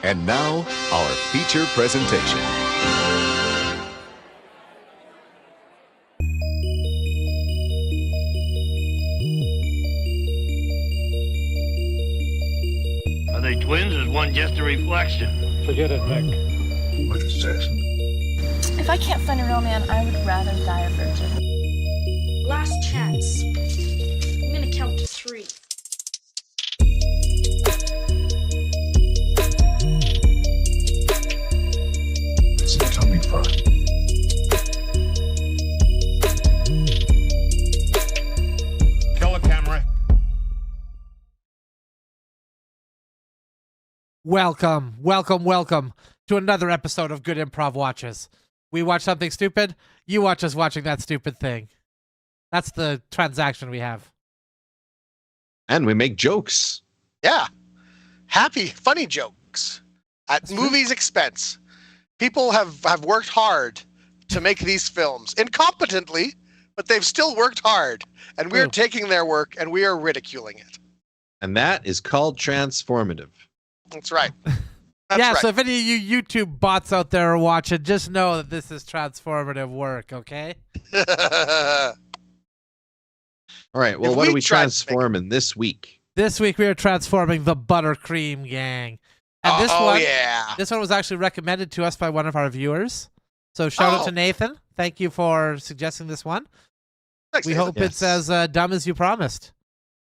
And now, our feature presentation. Are they twins or is one just a reflection? Forget it, Mick. What is this? If I can't find a real man, I would rather die a virgin. Last chance. I'm gonna count to 3. It's a tummy fun. Kill a camera. Welcome to another episode of Good Improv Watches. We watch something stupid, you watch us watching that stupid thing. That's the transaction we have. And we make jokes. Yeah. Happy, funny jokes at movies' expense. People have worked hard to make these films. Incompetently, but they've still worked hard. And we're taking their work and we are ridiculing it. And that is called transformative. That's right. So if any of you YouTube bots out there are watching, just know that this is transformative work, okay? All right, well, what are we transforming this week? This week we are transforming the Buttercream Gang. And this one was actually recommended to us by one of our viewers. So shout out to Nathan. Thank you for suggesting this one. Thanks, we Nathan. hope it's as dumb as you promised.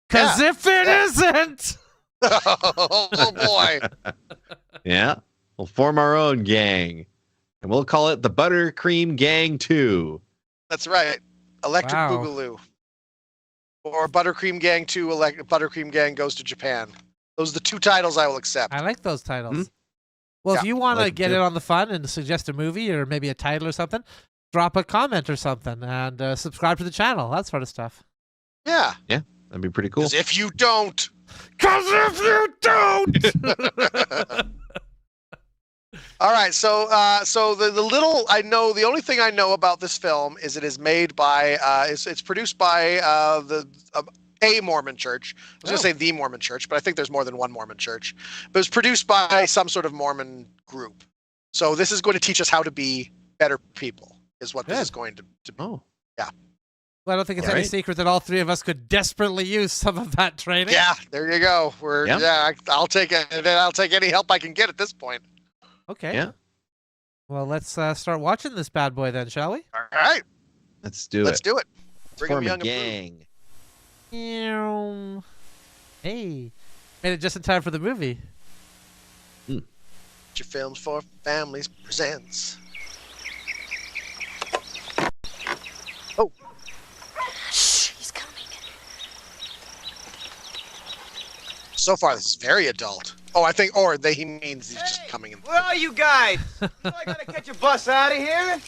Because if it isn't... Oh boy. Yeah, we'll form our own gang. And we'll call it the Buttercream Gang 2. That's right. Electric Boogaloo. Or Buttercream Gang 2, Buttercream Gang Goes to Japan. Those are the 2 titles I will accept. I like those titles. Well, if you want to get in on the fun and suggest a movie or maybe a title or something, drop a comment or something and subscribe to the channel, that sort of stuff. Yeah. Yeah, that'd be pretty cool. Because if you don't... All right, so the little I know, the only thing I know about this film is it is made by it's produced by a Mormon church. I was going to say the Mormon church, but I think there's more than one Mormon church. But it was produced by some sort of Mormon group. So this is going to teach us how to be better people. Is what this is going to be. Oh, yeah. Well, I don't think it's any secret that all 3 of us could desperately use some of that training. Yeah, there you go. I'll take it. I'll take any help I can get at this point. Okay. Yeah. Well, let's start watching this bad boy then, shall we? All right. Let's do it. Let's do it. Bring Form him a young gang. Hey, made it just in time for the movie. Your Films for Families presents. Oh. He's coming. So far, this is very adult. Oh, I think, he means he's just coming in. Where are you guys? I gotta catch a bus out of here.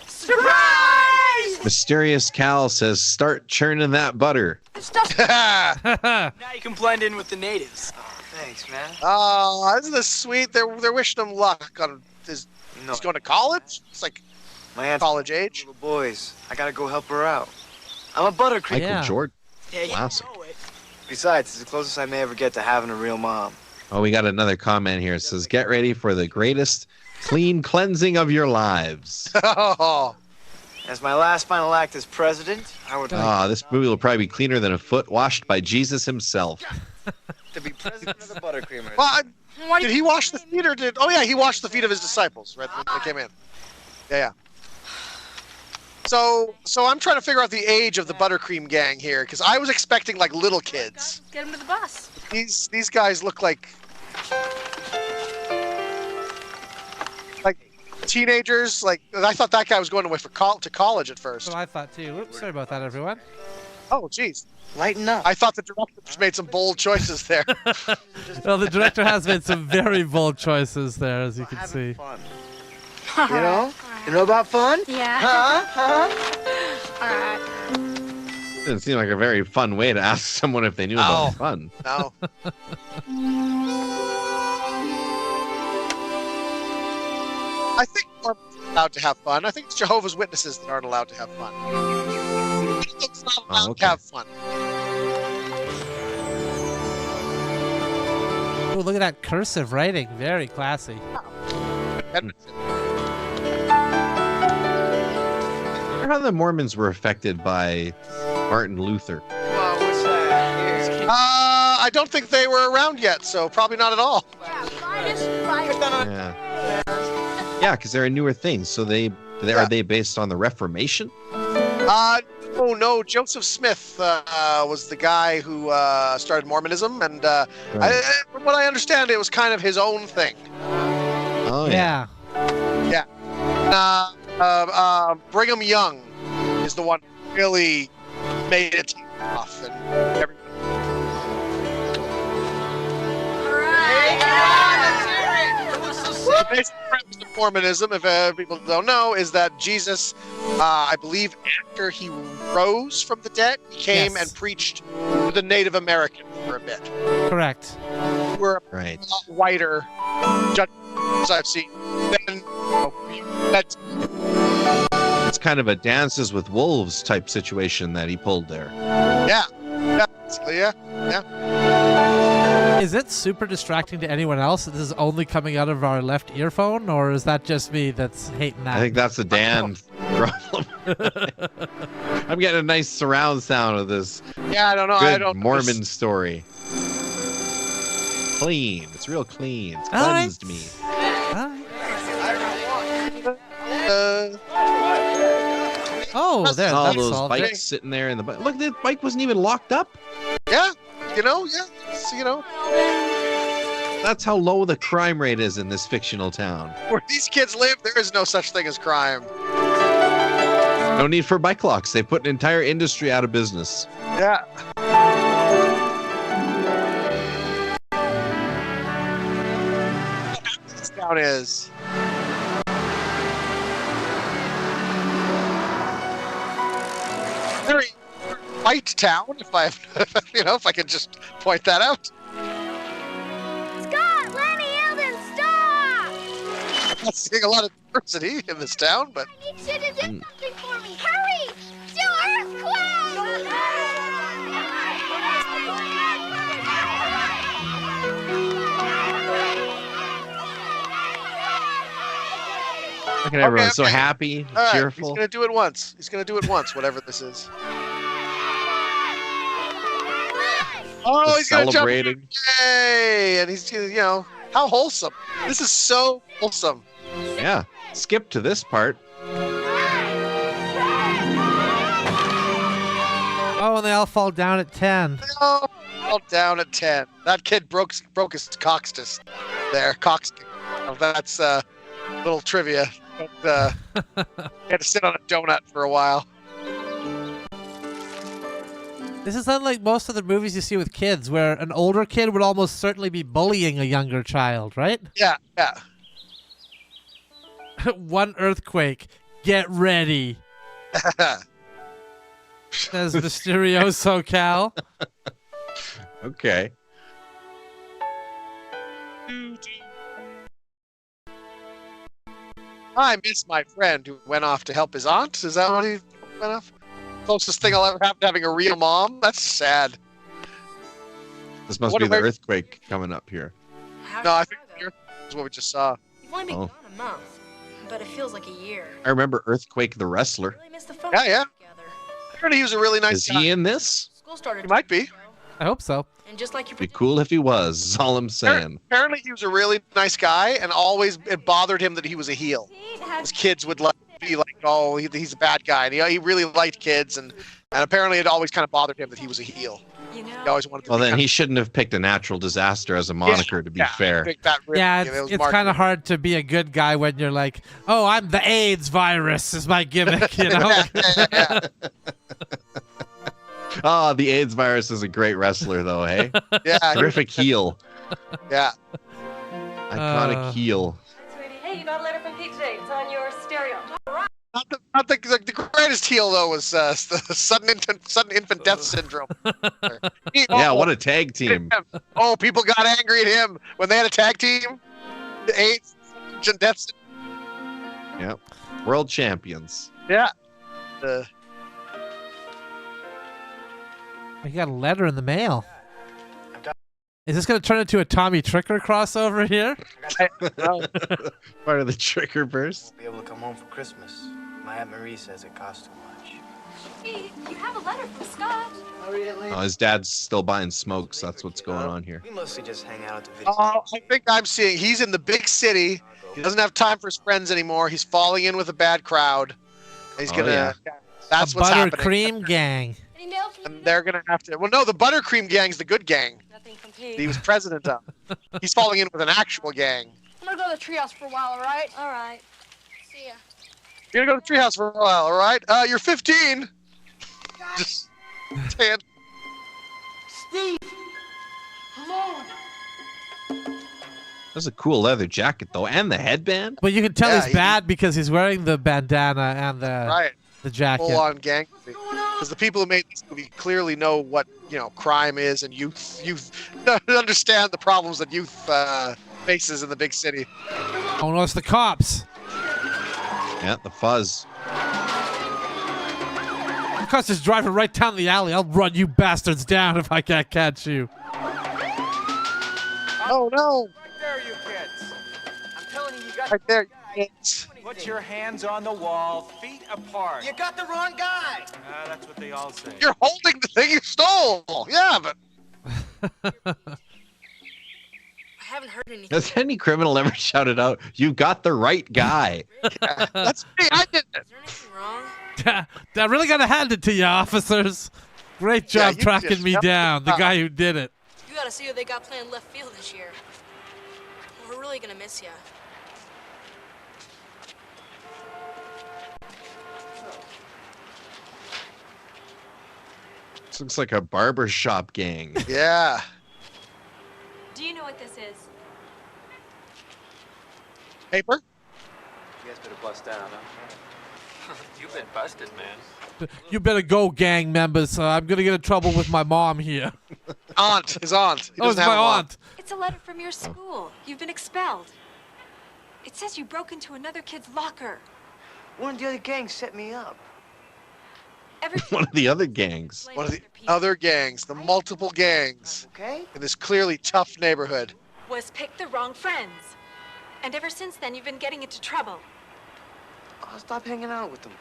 Surprise! Mysterious Cal says, start churning that butter. Now you can blend in with the natives. Oh, thanks, man. Oh, isn't this sweet? They're wishing him luck on he's going to college. It's like my aunt's college age. Little boys. I gotta go help her out. I'm a Buttercream. Michael Jordan. Yeah, Classic. know it. Besides, it's the closest I may ever get to having a real mom. Oh, we got another comment here. It says, get ready for the greatest clean cleansing of your lives. Oh. As my last final act as president, I would like This movie will probably be cleaner than a foot washed by Jesus himself. to be president of the Buttercreamers. Well, did he wash the feet or did... Oh, yeah, he washed the feet of his disciples right when they came in. Yeah. So I'm trying to figure out the age of the Buttercream Gang here, because I was expecting, like, little kids. Get him to the bus. These guys look like teenagers. Like, I thought that guy was going away to college at first. That's what I thought too. Oops, sorry about that, everyone. Oh, jeez. Lighten up. I thought the director made some bold choices there. Well, the director has made some very bold choices there, as you can see. Fun. You know? You know about fun? Yeah. Huh? All right. Doesn't seem like a very fun way to ask someone if they knew about fun. No. I think Mormons are allowed to have fun. I think it's Jehovah's Witnesses that aren't allowed to have fun. It's not allowed to have fun. Oh, look at that cursive writing. Very classy. I wonder how the Mormons were affected by Martin Luther. Well, what's that? I don't think they were around yet, so probably not at all. Yeah. Yeah, because they're a newer thing. So are they based on the Reformation? Oh no, Joseph Smith was the guy who started Mormonism, and from what I understand, it was kind of his own thing. Oh yeah. Brigham Young is the one who really made it off, and everything. The basic premise of Mormonism, if people don't know, is that Jesus, I believe, after he rose from the dead, he came and preached to the Native Americans for a bit. Correct. We're a lot whiter judges I've seen than that's. It's kind of a Dances with Wolves type situation that he pulled there. Yeah. Basically, yeah. Is it super distracting to anyone else that this is only coming out of our left earphone, or is that just me that's hating that? I think that's a Dan problem. I'm getting a nice surround sound of this. Yeah, I don't know. Good Mormon story. Clean. It's real clean. It's cleansed me. Oh, there. All That's those solved bikes it. sitting there in the bike. Look, the bike wasn't even locked up. Yeah. That's how low the crime rate is in this fictional town. Where these kids live, there is no such thing as crime. No need for bike locks. They put an entire industry out of business. Yeah. This town is. Very white town, if I, if I could just point that out. Scott, Lenny, Eldon, stop! I'm not seeing a lot of diversity in this town, but. I need you to do something for me. Hurry! Do earthquake! Look at everyone so happy, All right, cheerful. He's gonna do it once. He's gonna do it once, whatever this is. Oh, he's celebrating. Gonna jump. Yay! And he's, how wholesome. This is so wholesome. Yeah. Skip to this part. Oh, and they all fall down at 10. They all fall down at 10. That kid broke his coxtus there. Coxstick. Oh, that's little trivia. But, he had to sit on a donut for a while. This is unlike most of the movies you see with kids, where an older kid would almost certainly be bullying a younger child, right? Yeah. One earthquake. Get ready. Says Mysterio SoCal. Okay. I miss my friend who went off to help his aunt. Is that what he went off? Closest thing I'll ever have to having a real mom. That's sad. This must be the earthquake coming up here. No, I think the earthquake is what we just saw. You've only been gone a month, but it feels like a year. I remember Earthquake the wrestler. Really missed the phone Yeah. together. I heard he was a really nice guy. Is he in this? School started. He might be. I hope so. And just like you Be cool if he was. Is all I'm saying. Apparently he was a really nice guy, and always it bothered him that he was a heel. His kids would be like, oh, he's a bad guy. And he really liked kids, and apparently it always kind of bothered him that he was a heel. He always wanted to Well, then he shouldn't have picked a natural disaster as a moniker, to be fair. It's kind of hard to be a good guy when you're like, oh, I'm the AIDS virus is my gimmick, you know? Oh, the AIDS virus is a great wrestler, though, hey? Yeah. Terrific heel. Yeah. Iconic heel. Sweetie, hey, you got a letter from Pete today. It's on your stereo. Not the greatest heel, though, was the sudden infant death syndrome. Yeah, what a tag team. Oh, people got angry at him when they had a tag team. The AIDS and death syndrome. Yep. World champions. Yeah. He got a letter in the mail. Is this going to turn into a Tommy Tricker crossover here? Part of the Tricker verse. Be able to come home for Christmas. My Aunt Marie says it costs too much. Hey, you have a letter from Scott. I'll read it later. Oh, his dad's still buying smokes. That's what's going on here. We mostly just hang out at the video. Oh, I think I'm seeing he's in the big city. He doesn't have time for his friends anymore. He's falling in with a bad crowd. He's gonna. yeah. That's A what's happening. Buttercream Gang. Any mail from And they're gonna have to. Well, no, the Buttercream Gang's the good gang. Nothing from Pete. He was president of. He's falling in with an actual gang. I'm gonna go to the treehouse for a while, all right? All right. See ya. You're gonna go to the treehouse for a while, all right? You're 15. Just. Stand. Steve! Hello! That's a cool leather jacket though, and the headband. But you can tell Yeah, he's bad because he's wearing the bandana and Right. the jacket. Full on gang. Because the people who made this movie clearly know what crime is, and youth understand the problems that youth faces in the big city. Oh no, it's the cops. Yeah, the fuzz. The cops just driving right down the alley. I'll run you bastards down if I can't catch you. Oh no! There, you kids. I'm telling you, you got. Right there. It's, Put your hands on the wall, feet apart. You got the wrong guy. That's what they all say. you're holding the thing you stole. Yeah, but I haven't heard anything. Has any criminal ever shouted out, "You got the right guy"? that's me. I did it. Is there anything wrong? I really gotta hand it to you, officers. Great Yeah, job you tracking just me jumped down. The up. guy who did it. You gotta see who they got playing left field this year. We're really gonna miss you. This looks like a barber shop gang. Yeah. Do you know what this is? Paper. You guys better bust down, huh? You've been busted, man. You better go, gang members. I'm gonna get in trouble with my mom here. Aunt. His aunt. He Oh, it's doesn't have my a mom. aunt. It's a letter from your school. You've been expelled. It says you broke into another kid's locker. One of the other gangs set me up. Every One of the other gangs. One of the other gangs, the multiple gangs Okay? in this clearly tough neighborhood. was pick the wrong friends. And ever since then, you've been getting into trouble. I'll stop hanging out with them.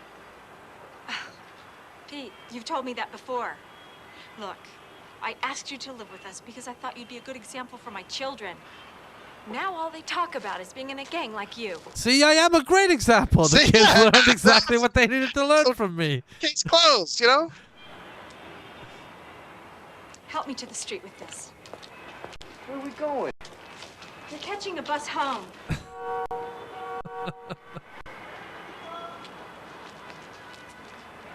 Pete, you've told me that before. Look, I asked you to live with us because I thought you'd be a good example for my children. Now all they talk about is being in a gang like you. See, I am a great example. The See? kids learned exactly what they needed to learn So- from me. Case closed, you know? Help me to the street with this. Where are we going? You're catching a bus home.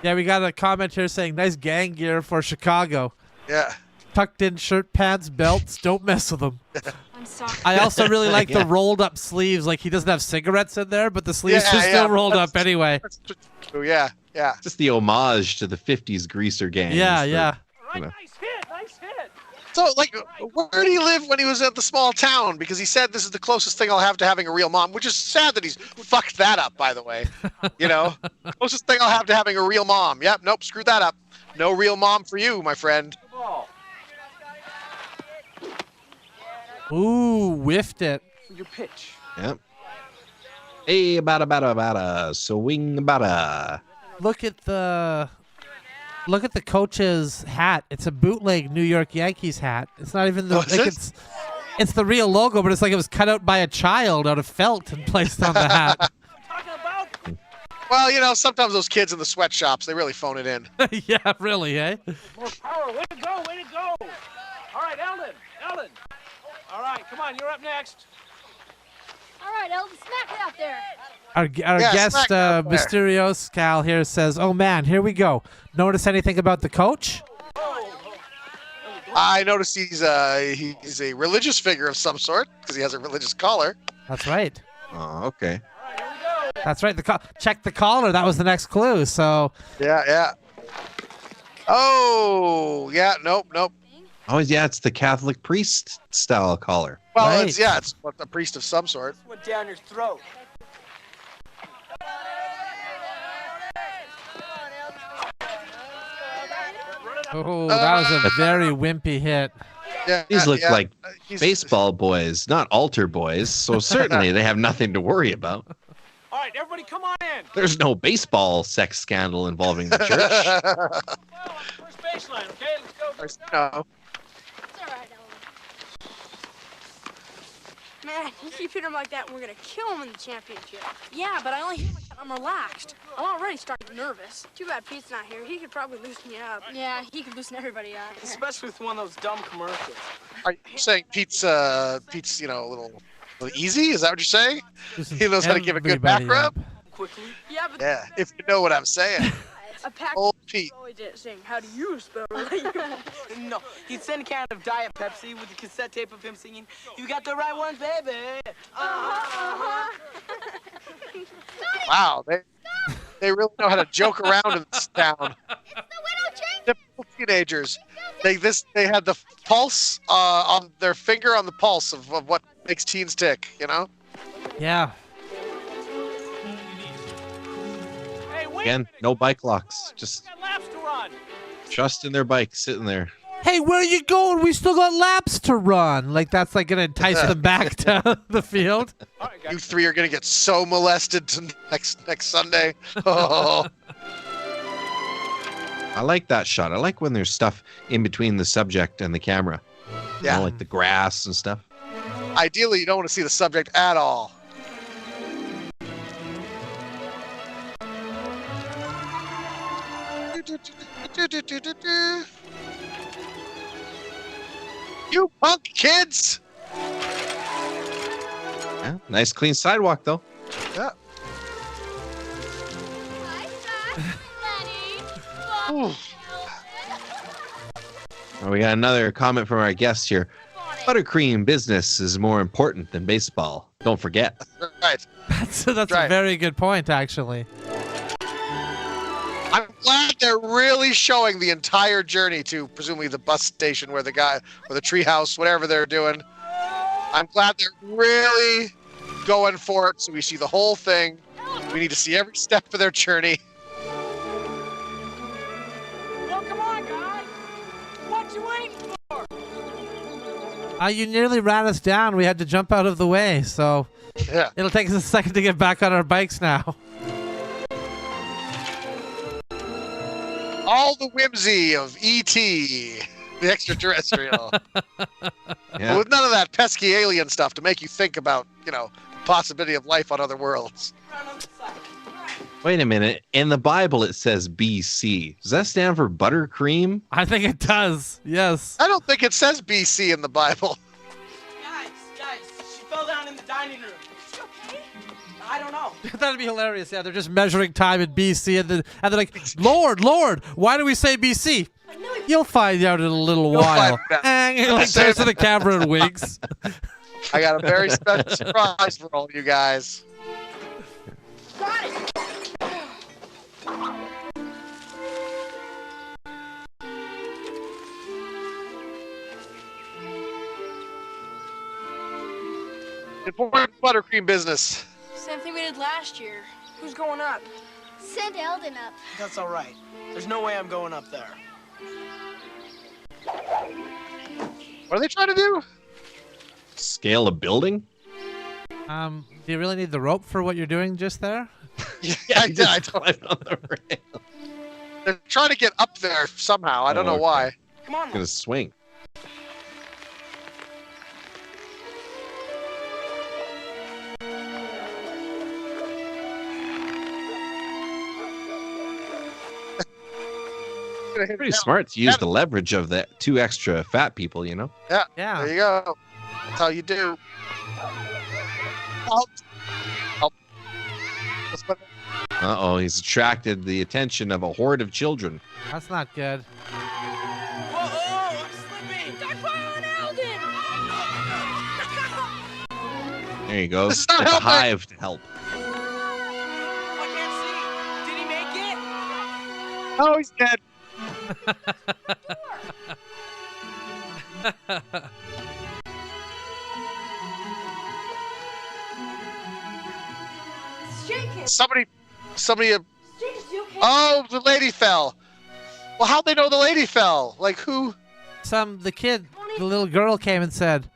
Yeah, we got a comment here saying, nice gang gear for Chicago. Yeah. Tucked in shirt, pants, belts. Don't mess with them. I'm sorry. I also really like Yeah. the rolled up sleeves. Like he doesn't have cigarettes in there, but the sleeves Yeah, are yeah, still rolled that's- up anyway. Oh, yeah, yeah. Just the homage to the '50s greaser gangs. Yeah, that, yeah. you know. Nice hit, nice hit. So, like, where did he live when he was at the small town? Because he said this is the closest thing I'll have to having a real mom, which is sad that he's fucked that up, by the way. You know? Closest thing I'll have to having a real mom. Yep, nope, screwed that up. No real mom for you, my friend. Ball. Ooh, whiffed it. Your pitch. Yep. Hey, bada, swing bada. Look at the coach's hat. It's a bootleg New York Yankees hat. It's not even the Oh, is like it? it's the real logo, but it's like it was cut out by a child out of felt and placed on the hat. Talking about Well, you know, sometimes those kids in the sweatshops, they really phone it in. Yeah, really, eh? more power. Way to go, way to go. All right, Eldon. All right, come on, you're up next. All right, Elton, smack it out there. Our Yeah, guest, smack out there. Mysterious Cal here says, "Oh man, here we go. Notice anything about the coach?" I noticed he's a religious figure of some sort because he has a religious collar. That's right. Oh, okay. That's right. Check the collar. That was the next clue. So Yeah, yeah. Oh, yeah, nope. Oh, yeah, it's the Catholic priest style collar. Well, Right. it's a priest of some sort. Went down your throat. that was a very wimpy hit. Yeah, These look yeah. like baseball boys, not altar boys, so certainly they have nothing to worry about. All right, everybody come on in. There's no baseball sex scandal involving the church. Well, on the first baseline, okay? Let's go. No. It's all right, Ellen. Man, you keep hitting him like that, and we're gonna kill him in the championship. Yeah, but I only hit him like that. I'm relaxed. I'm already starting nervous. Too bad Pete's not here. He could probably loosen you up. Yeah, he could loosen everybody up. Especially with one of those dumb commercials. Are you saying Pete's a little easy? Is that what you're saying? He knows how to give a good back rub? Quickly. Yeah, but Yeah, if you know what I'm saying. a pack Old Pete. always did saying, how do you spell it? No, he'd send a can of Diet Pepsi with the cassette tape of him singing, "You got the right ones, baby." Wow, they really know how to joke around in this town. Typical teenagers. They had the pulse on their finger on the pulse of what makes teens tick, you know? Yeah. Hey, wait a Again, minute. no bike locks. Just We got laps to run. trust in their bike sitting there. Hey, where are you going? We still got laps to run. Like, that's like going to entice them back to the field. All right, guys. You three are gonna get so molested next Sunday. Oh. I like that shot. I like when there's stuff in between the subject and the camera. Yeah. You know, like the grass and stuff. Ideally, you don't want to see the subject at all. You punk kids! Yeah, nice clean sidewalk though. Yeah. Ooh. Oh, we got another comment from our guest here. Buttercream business is more important than baseball. Don't forget. Right. That's Right. a very good point, actually. I'm glad they're really showing the entire journey to presumably the bus station where the treehouse, whatever they're doing. I'm glad they're really going for it so we see the whole thing. We need to see every step of their journey. Well, come on, guys. What you waiting for? You nearly ran us down. We had to jump out of the way, so Yeah. it'll take us a second to get back on our bikes now. All the whimsy of E.T., the extraterrestrial. Yeah. With none of that pesky alien stuff to make you think about, the possibility of life on other worlds. Wait a minute. In the Bible, it says BC. Does that stand for buttercream? I think it does. Yes. I don't think it says BC in the Bible. Guys, she fell down in the dining room. Is she okay? I don't know. That'd be hilarious. Yeah, they're just measuring time in BC, and they're like, Lord, why do we say BC? You'll find out in a little while. find out. And he like turns to the camera and winks. I got a very special surprise for all you guys. Got it. Important buttercream business. Same thing we did last year. Who's going up? Send Eldon up. That's all right. There's no way I'm going up there. What are they trying to do? Scale a building? Do you really need the rope for what you're doing just there? Yeah, I did. I don't- Climb on the rail. They're trying to get up there somehow. I don't know okay. why. Come on, Gonna swing. Pretty smart to use the leverage of the two extra fat people, you know? Yeah. Yeah. There you go. That's how you do. Help. Uh-oh, he's attracted the attention of a horde of children. That's not good. Whoa, I'm slipping. Fire on Eldon! There you go. This is not Get the helping. hive to help. I can't see. Did he make it? Oh, he's dead. Somebody. Jake, is you okay? Oh, the lady fell. Well, how'd they know the lady fell? Like who? The little girl came and said,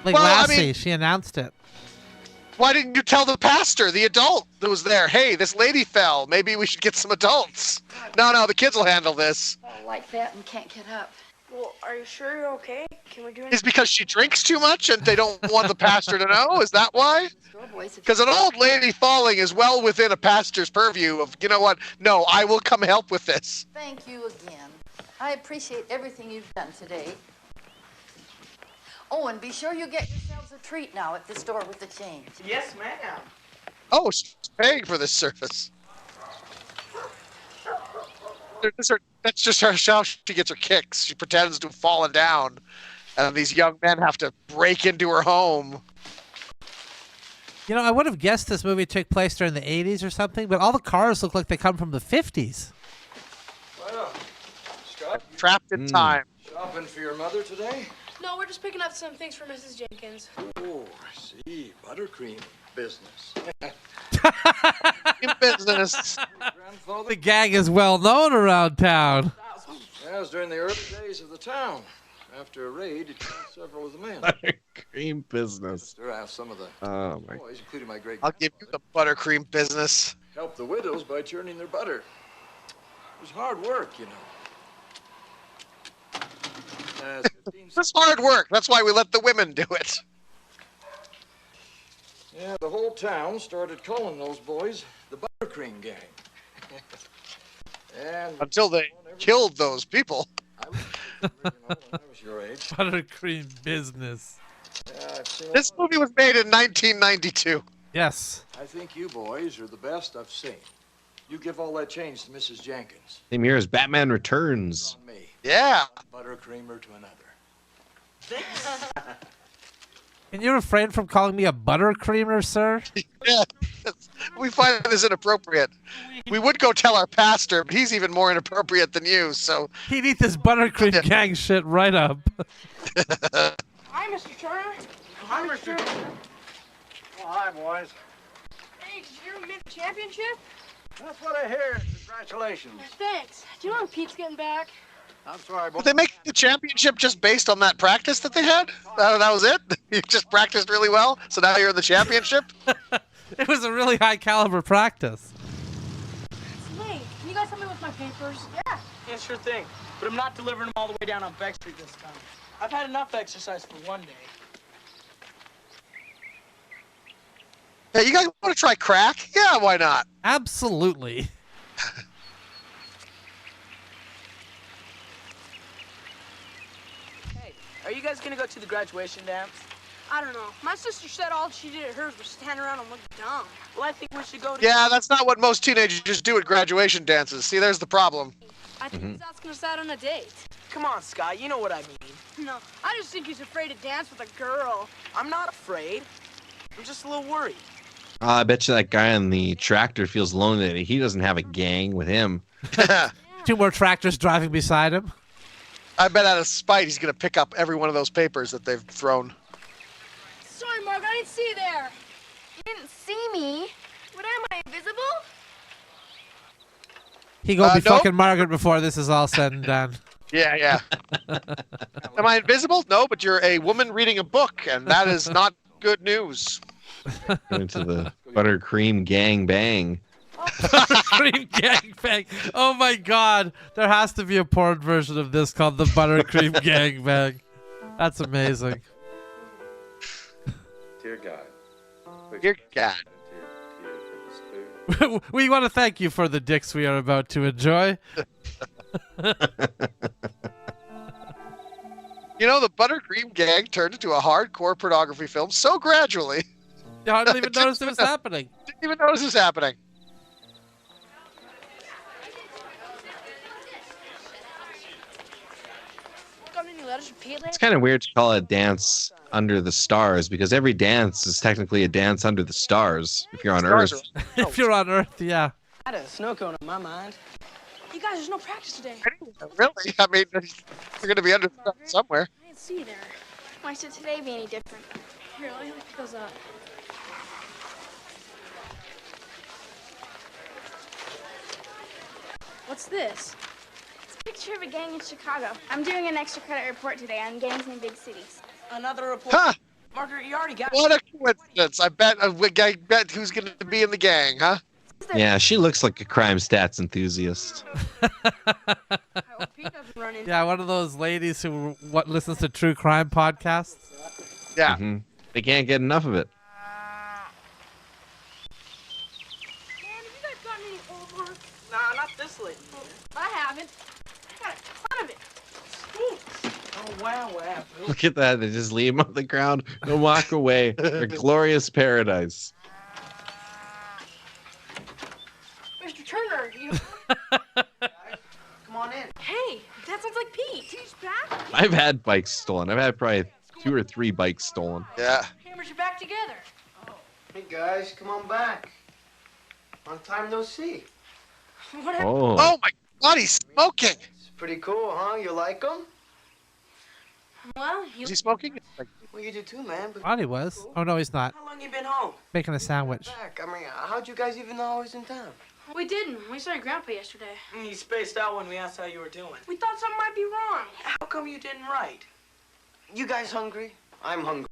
Like Well, I Lassie, mean- she announced it. Why didn't you tell the pastor, the adult that was there, hey, this lady fell. Maybe we should get some adults. No, the kids will handle this. Like that and can't get up. Well, are you sure you're okay? Can we do anything? Is because she drinks too much and they don't want the pastor to know? Is that why? Because an old lady falling is well within a pastor's purview of, you know what? No, I will come help with this. Thank you again. I appreciate everything you've done today. Oh, and be sure you get yourselves a treat now at the store with the change. Yes, ma'am. Oh, she's paying for this service. That's just how she gets her kicks. She pretends to have fallen down, and these young men have to break into her home. You know, I would have guessed this movie took place during the 80s or something, but all the cars look like they come from the 50s. Well, Scott, Trapped in time. shopping for your mother today? No, we're just picking up some things for Mrs. Jenkins. Oh, I see. Buttercream business. In business. The gang is well known around town. Yeah, it was during the early days of the town. After a raid, it killed several of the men. Buttercream business. I have some of the Oh my. boys, including my great. I'll give you the buttercream business. Help the widows by churning their butter. It was hard work, you know. It's hard work. That's why we let the women do it. Yeah, the whole town started calling those boys the Buttercream Gang. And Until they killed those people. I was, when I was your age. Buttercream business. I've seen This movie was made in 1992. Yes. I think you boys are the best I've seen. You give all that change to Mrs. Jenkins. Same here as Batman Returns. On me. Yeah. Buttercreamer to another. Can you refrain from calling me a buttercreamer, sir? Yeah. We find this inappropriate. We would go tell our pastor, but he's even more inappropriate than you, so. He'd eat this buttercream gang shit right up. Hi, Mr. Turner. Hi, Mr. Oh, hi, boys. Hey, did you win the championship? That's what I hear. Congratulations. Thanks. Do you know when Pete's getting back? I'm sorry, boys. Did they make the championship just based on that practice that they had? That was it? You just practiced really well, so now you're in the championship? It was a really high caliber practice. It's late. Can you guys help me with my papers? Yeah, sure thing. But I'm not delivering them all the way down on Beck Street this time. I've had enough exercise for one day. Hey, you guys want to try crack? Yeah, why not? Absolutely. Hey, are you guys gonna go to the graduation dance? I don't know. My sister said all she did at hers was stand around and look dumb. Well, I think we should go to... Yeah, that's not what most teenagers do at graduation dances. See, there's the problem. I think he's asking us out on a date. Come on, Scott, you know what I mean. No, I just think he's afraid to dance with a girl. I'm not afraid. I'm just a little worried. I bet you that guy on the tractor feels lonely that he doesn't have a gang with him. Two more tractors driving beside him. I bet out of spite he's going to pick up every one of those papers that they've thrown. Sorry, Mark, I didn't see you there. You didn't see me. What am I, invisible? He gonna be nope. fucking Margaret before this is all said and done. Yeah. Am I invisible? No, but you're a woman reading a book, and that is not good news. Going to the Buttercream Gang Bang. Buttercream Gang Bang. Oh my god. There has to be a porn version of this called the Buttercream Gang Bang. That's amazing. Dear God. Dear God. We want to thank you for the dicks we are about to enjoy. You know, the Buttercream Gang turned into a hardcore pornography film so gradually. I didn't even notice it was happening. Didn't even notice it was happening. It's kind of weird to call it a dance under the stars because every dance is technically a dance under the stars if you're on Earth. If you're on Earth, yeah. I had a snow cone in my mind. You guys, there's no practice today. Really? I mean, you're going to be under stuff somewhere. I didn't see you there. Why should today be any different? Here, let me pick those up. What's this? It's a picture of a gang in Chicago. I'm doing an extra credit report today on gangs in big cities. Another report. Huh. Margaret, you already got. What a coincidence! I bet who's going to be in the gang, huh? Yeah, she looks like a crime stats enthusiast. Yeah, one of those ladies who listens to true crime podcasts. Yeah. Mm-hmm. They can't get enough of it. Man, have you guys gotten any homework? Nah, not this late. I haven't. I got a ton of it. Stinks. Oh, wow. Look at that. They just leave him on the ground and walk away. A glorious paradise. Mr. Turner, you. Come on in. Hey, that sounds like Pete. He's back. I've had bikes stolen. I've had probably 2 or 3 bikes stolen. Yeah. Hammers are back together. Hey, guys, come on back. Long time no see. What happened? Oh my God, he's smoking. It's pretty cool, huh? You like them? Well, Is he smoking? Well, you do too, man. But Thought he was. Oh no, he's not. how long you been home? Making a sandwich. Back. I mean, how'd you guys even know I was in town? We didn't. We saw your grandpa yesterday. He spaced out when we asked how you were doing. We thought something might be wrong. How come you didn't write? You guys hungry? I'm hungry.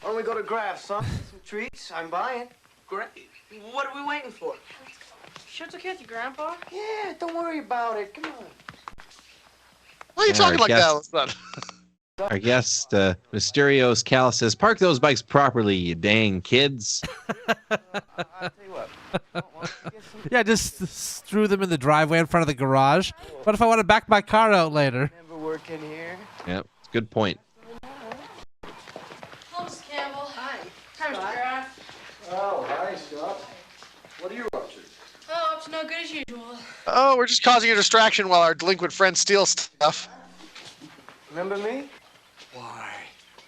Why don't we go to Graff's, huh? Some treats. I'm buying. Great. What are we waiting for? Sure, it's okay with you, Grandpa. Yeah, don't worry about it. Come on. Why are you talking like that, son? Our guest, Mysterious Cal, says, "Park those bikes properly, you dang kids." I'll tell you what. Yeah, just threw them in the driveway in front of the garage. What if I want to back my car out later? Remember working here? Yep, good point. Hello, Mrs. Campbell. Hi. Hi, Mr. Graff. Oh, hi, Scott. What are you up to? Oh, up to no good as usual. Oh, we're just causing a distraction while our delinquent friend steals stuff. Remember me? Why,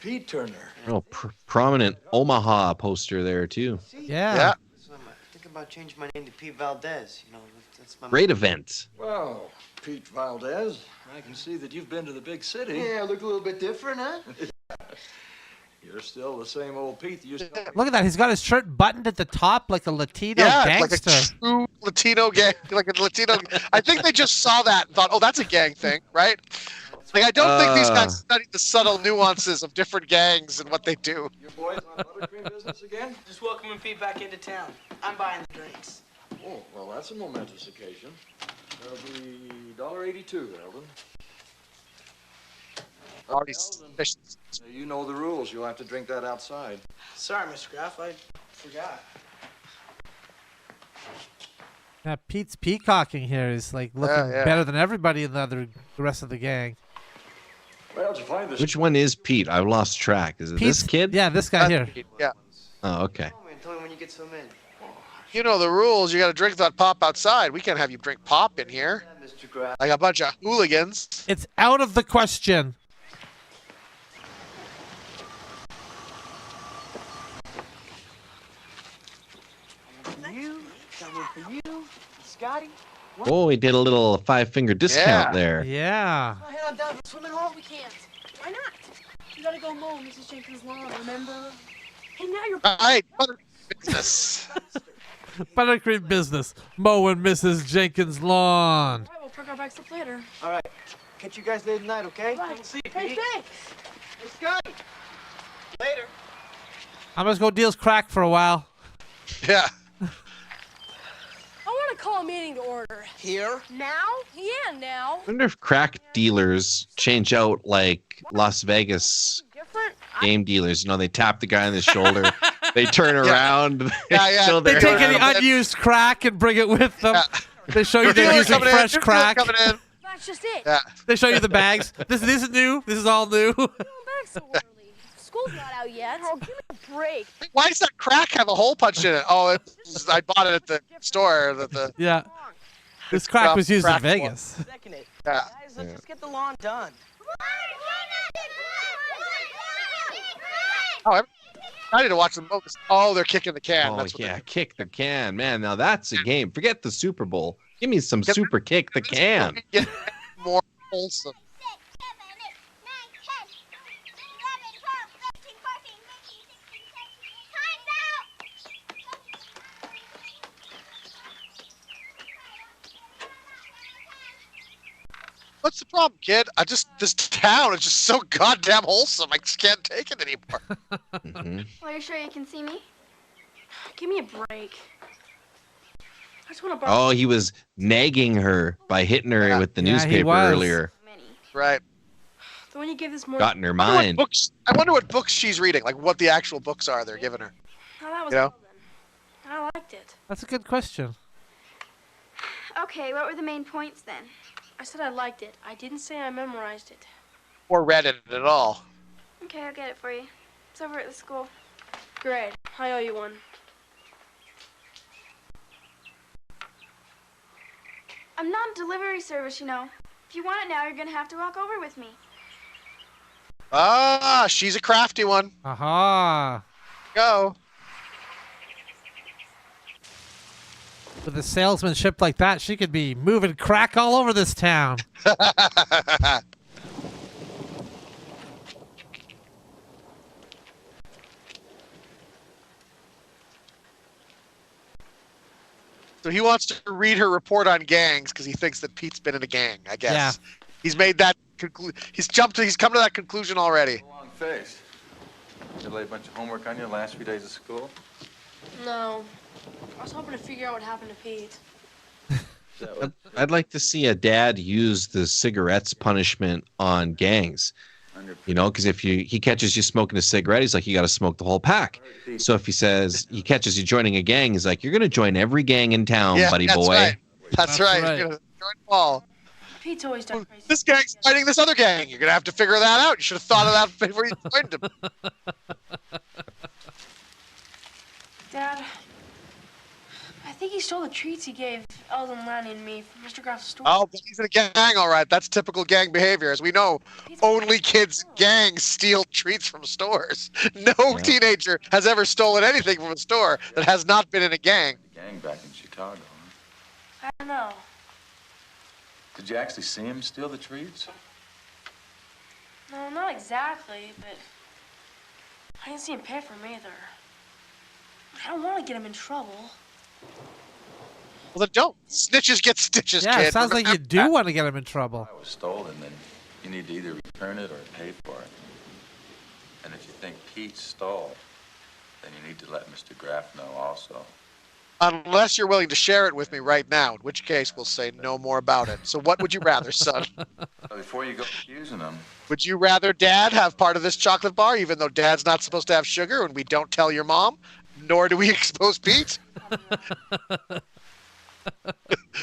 Pete Turner. Real prominent Omaha poster there, too. Yeah. So I'm thinking about changing my name to Pete Valdez. You know, that's my Great event. Well, Pete Valdez, I can see that you've been to the big city. Yeah, look a little bit different, huh? You're still the same old Pete that used to... Look at that. He's got his shirt buttoned at the top like a Latino Yeah, like gangster. a true Latino gang. Like a Latino. I think they just saw that and thought, oh, that's a gang thing, right? Like, I don't think these guys studied the subtle nuances of different gangs and what they do. Your boys on Buttercream business again? Just welcoming Pete back into town. I'm buying the drinks. Oh, well, that's a momentous occasion. That'll be $1.82, Eldon. Already You know the rules. You'll have to drink that outside. Sorry, Mr. Graff. I forgot. Yeah, Pete's peacocking here is like looking better than everybody in the rest of the gang. Well, did you find this? Which one is Pete? I've lost track. Is it this kid? Yeah, this guy here. Yeah. Oh, okay. Tell me when you get some in. You know the rules. You got to drink that pop outside. We can't have you drink pop in here. Mr. Graff. Like a bunch of hooligans. It's out of the question. You, that one for you, Scotty. Oh, he did a little 5-finger discount there. Yeah. I'll head on down to the swimming hole. We can't. Why not? You gotta go mow Mrs. Jenkins' lawn, remember? Hey, now you're... All right, business. Buttercream business. Mowing Mrs. Jenkins' lawn. All right, we'll park our bikes up later. All right. Catch you guys late tonight, okay? Right. See you, Hey, Pete. thanks. Hey, Scotty. Later. I'm just go deals crack for a while. Yeah. I want to call a meeting to order. Here? Now? Yeah, now. I wonder if crack dealers change out like Las Vegas Different? game dealers. You know, they tap the guy on the shoulder, they turn around, Yeah. show They their take any hand. unused crack and bring it with them. Yeah. They show you they're using fresh crack. Coming in. That's just it. Yeah. They show you the bags. This is new. This is all new. Going back so early. School's not out yet. Oh, give me a break. Why does that crack have a hole punched in it? Oh, I bought it at the store. Yeah. This crack was used in crack Vegas. Second it. Yeah. Guys, let's just get the lawn done. Oh, I need to watch them. Oh, they're kicking the can. Oh That's what yeah, kick the can, man. Now that's a game. Forget the Super Bowl. Give me some super kick the can. Get more wholesome. What's the problem, kid? This town is just so goddamn wholesome. I just can't take it anymore. Well, you're sure you can see me? Give me a break. I just want to Oh, he was nagging her by hitting her with the newspaper earlier. Right. The one you gave this morning. Got in her mind. I wonder what books she's reading, like what the actual books are they're giving her. Oh, that was You know? then. I liked it. That's a good question. Okay, what were the main points then? I said I liked it. I didn't say I memorized it. Or read it at all. Okay, I'll get it for you. It's over at the school. Great. I owe you one. I'm not a delivery service, you know. If you want it now, you're gonna have to walk over with me. Ah, she's a crafty one. Aha. Go. With a salesmanship like that, she could be moving crack all over this town. So he wants to read her report on gangs because he thinks that Pete's been in a gang, I guess. Yeah. He's made that he's come to that conclusion already. Long face. Did lay a bunch of homework on you the last few days of school? No. I was hoping to figure out what happened to Pete. I'd like to see a dad use the cigarettes punishment on gangs. You know, because if he catches you smoking a cigarette, he's like, you got to smoke the whole pack. So if he catches you joining a gang, he's like, you're going to join every gang in town, buddy boy. Right. That's right. You're going to join Paul. Pete's always done crazy. This gang's fighting this other gang. You're going to have to figure that out. You should have thought of that before you joined him. Dad, I think he stole the treats he gave Eldon, Lanny, and me from Mr. Graff's store. Oh, but he's in a gang, all right. That's typical gang behavior. As we know, only kids in gangs steal treats from stores. No teenager has ever stolen anything from a store that has not been in a gang. Gang back in Chicago, huh? I don't know. Did you actually see him steal the treats? No, not exactly, but I didn't see him pay for them either. I don't want to get him in trouble. Well, then don't. Snitches get stitches, yeah, kid. It sounds like you do want to get him in trouble. It was stolen, then you need to either return it or pay for it. And if you think Pete stole, then you need to let Mr. Graff know also. Unless you're willing to share it with me right now, in which case we'll say no more about it. So what would you rather, son? Before you go accusing him. Would you rather Dad have part of this chocolate bar, even though Dad's not supposed to have sugar and we don't tell your mom? Nor do we expose Pete?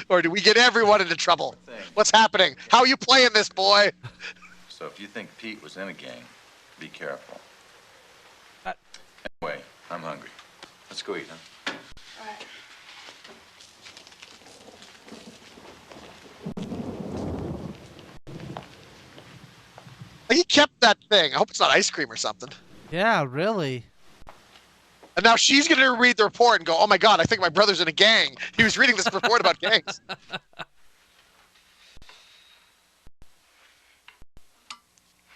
Or do we get everyone into trouble? What's happening? How are you playing this, boy? So if you think Pete was in a gang, be careful. Anyway, I'm hungry. Let's go eat, huh? All right. He kept that thing. I hope it's not ice cream or something. Yeah, really. And now she's going to read the report and go, oh my God, I think my brother's in a gang. He was reading this report about gangs.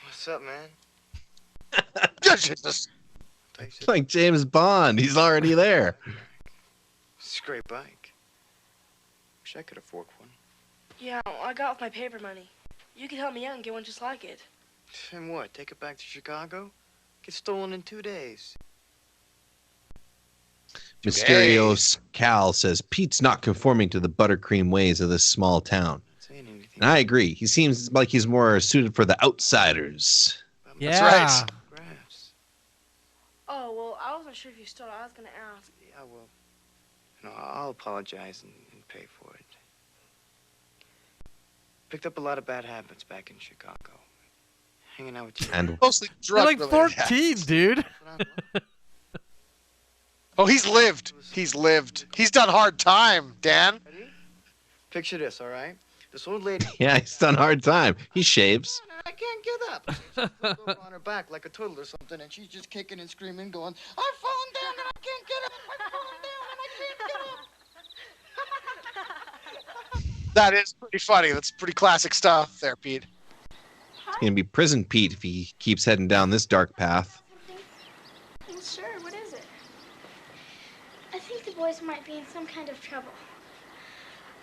What's up, man? Jesus. It's like James Bond. He's already there. It's a great bike. Wish I could afford one. Yeah, I got off my paper money. You could help me out and get one just like it. And what, take it back to Chicago? Get stolen in 2 days. Mysterious Cal says Pete's not conforming to the buttercream ways of this small town. And I agree. He seems like he's more suited for the outsiders. Yeah. That's right. Oh, well, I wasn't sure if you stole it. I was going to ask. Yeah, well, no, I'll apologize and pay for it. Picked up a lot of bad habits back in Chicago. Hanging out with you. And mostly You're drug like 14, dude. Oh, he's lived. He's lived. He's done hard time, Dan. Ready? Picture this, all right? This old lady. yeah, he's done hard time. He shaves. I can't get up. She's over on her back like a turtle or something, and she's just kicking and screaming, going, I've fallen down and I can't get up. I've fallen down and I can't get up. That is pretty funny. That's pretty classic stuff there, Pete. It's going to be Prison Pete if he keeps heading down this dark path. Sure, what is it? I think the boys might be in some kind of trouble.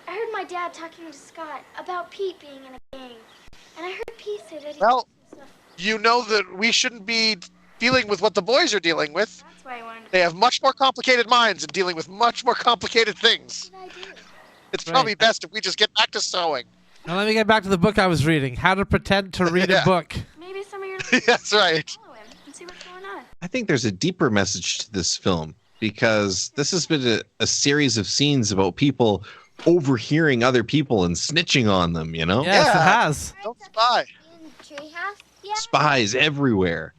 I heard my dad talking to Scott about Pete being in a gang. And I heard Pete say that he... Well, you know that we shouldn't be dealing with what the boys are dealing with. That's why I wanted to... They have much more complicated minds and dealing with much more complicated things. What did I do? It's probably best if we just get back to sewing. Now let me get back to the book I was reading. How to Pretend to Read a Book. Maybe some of your... That's right. Follow him and see what's going on. I think there's a deeper message to this film because this has been a series of scenes about people overhearing other people and snitching on them, you know? Yes, it has. Don't spy. Treehouse? Yeah. Spies everywhere.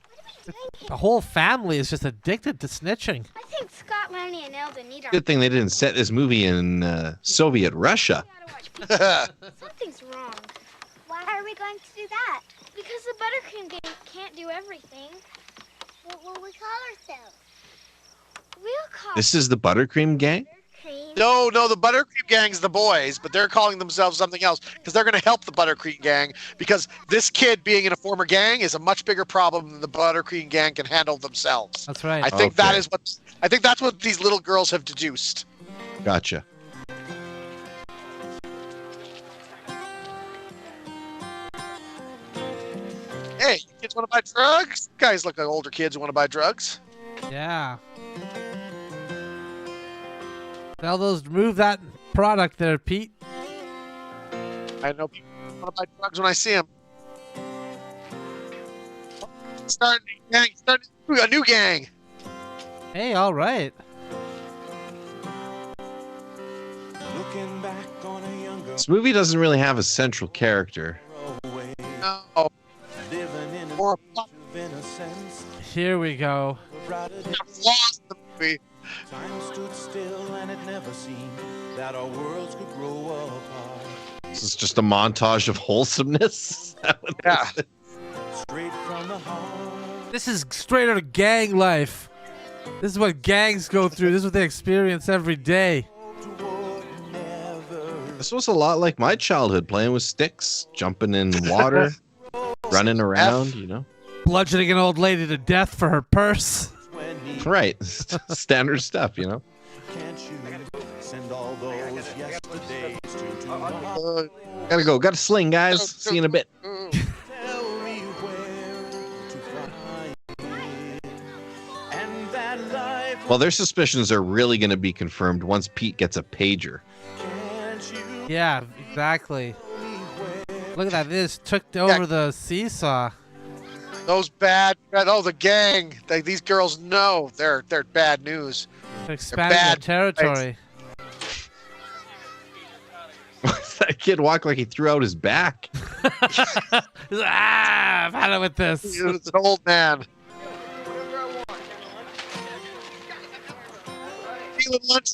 The whole family is just addicted to snitching. I think Scott, Lenny, and Eldon need our... Good thing they didn't set this movie in Soviet Russia. Something's wrong. Why are we going to do that? Because the Buttercream Gang can't do everything. What will we call ourselves? We'll call... This is the Buttercream Gang? No, the Buttercream Gang's the boys, but they're calling themselves something else because they're going to help the Buttercream Gang because this kid being in a former gang is a much bigger problem than the Buttercream Gang can handle themselves. That's right. I think that's what these little girls have deduced. Gotcha. Hey, you kids want to buy drugs? Guys look like older kids who want to buy drugs. Yeah. Tell those remove that product there, Pete. I know people want to buy drugs when I see them. Starting a new gang. Hey, all right. This movie doesn't really have a central character. No. Here we go. Lost the movie. Time stood still and it never seemed that our worlds could grow apart. This is just a montage of wholesomeness. Yeah. Straight from the heart. This is straight out of gang life. This is what gangs go through. This is what they experience every day. This was a lot like my childhood, playing with sticks, jumping in water, running around, you know. Bludgeoning an old lady to death for her purse. Right. Standard stuff, you know. Can't you send all those yesterdays to tomorrow? Gotta go. Gotta sling, guys. See you in a bit. Tell me where to find it. And that life. Well, their suspicions are really going to be confirmed once Pete gets a pager. Yeah, exactly. Look at that. They just took over the seesaw. Those the gang. These girls know they're bad news. They're expanding their territory. That kid walked like he threw out his back. He's like, I've had it with this. He's an old man. Feeling lunch.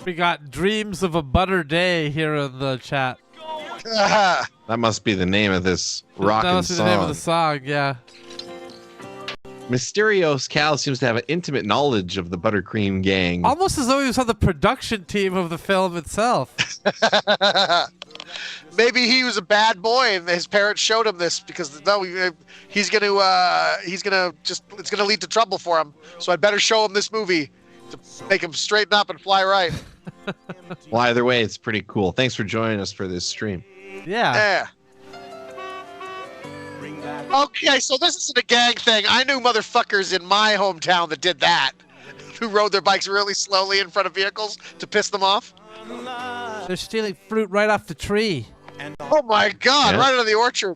We got Dreams of a Butter Day here in the chat. That must be the name of this rockin' That must be song. the name of the song, yeah. Mysterious Cal seems to have an intimate knowledge of the Buttercream Gang. Almost as though he was on the production team of the film itself. Maybe he was a bad boy and his parents showed him this because it's gonna lead to trouble for him. So I'd better show him this movie to make him straighten up and fly right. Well, either way, it's pretty cool. Thanks for joining us for this stream. Yeah. Okay, so this isn't a gang thing. I knew motherfuckers in my hometown that did that, who rode their bikes really slowly in front of vehicles to piss them off. They're stealing fruit right off the tree. Oh my God! Yeah. Right out of the orchard.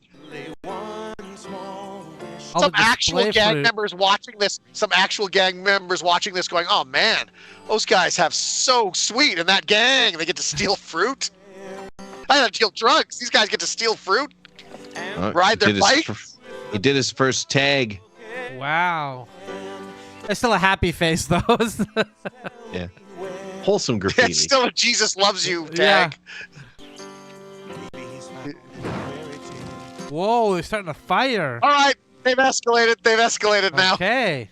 All Some the actual display gang fruit. members watching this. Some actual gang members watching this, going, "Oh man, those guys have so sweet in that gang. They get to steal fruit. I gotta steal drugs. These guys get to steal fruit, ride their bike." He did his first tag. Wow. There's still a happy face, though. Yeah. Wholesome graffiti. It's still a Jesus loves you tag. Whoa, they're starting a fire. All right, they've escalated now. Okay.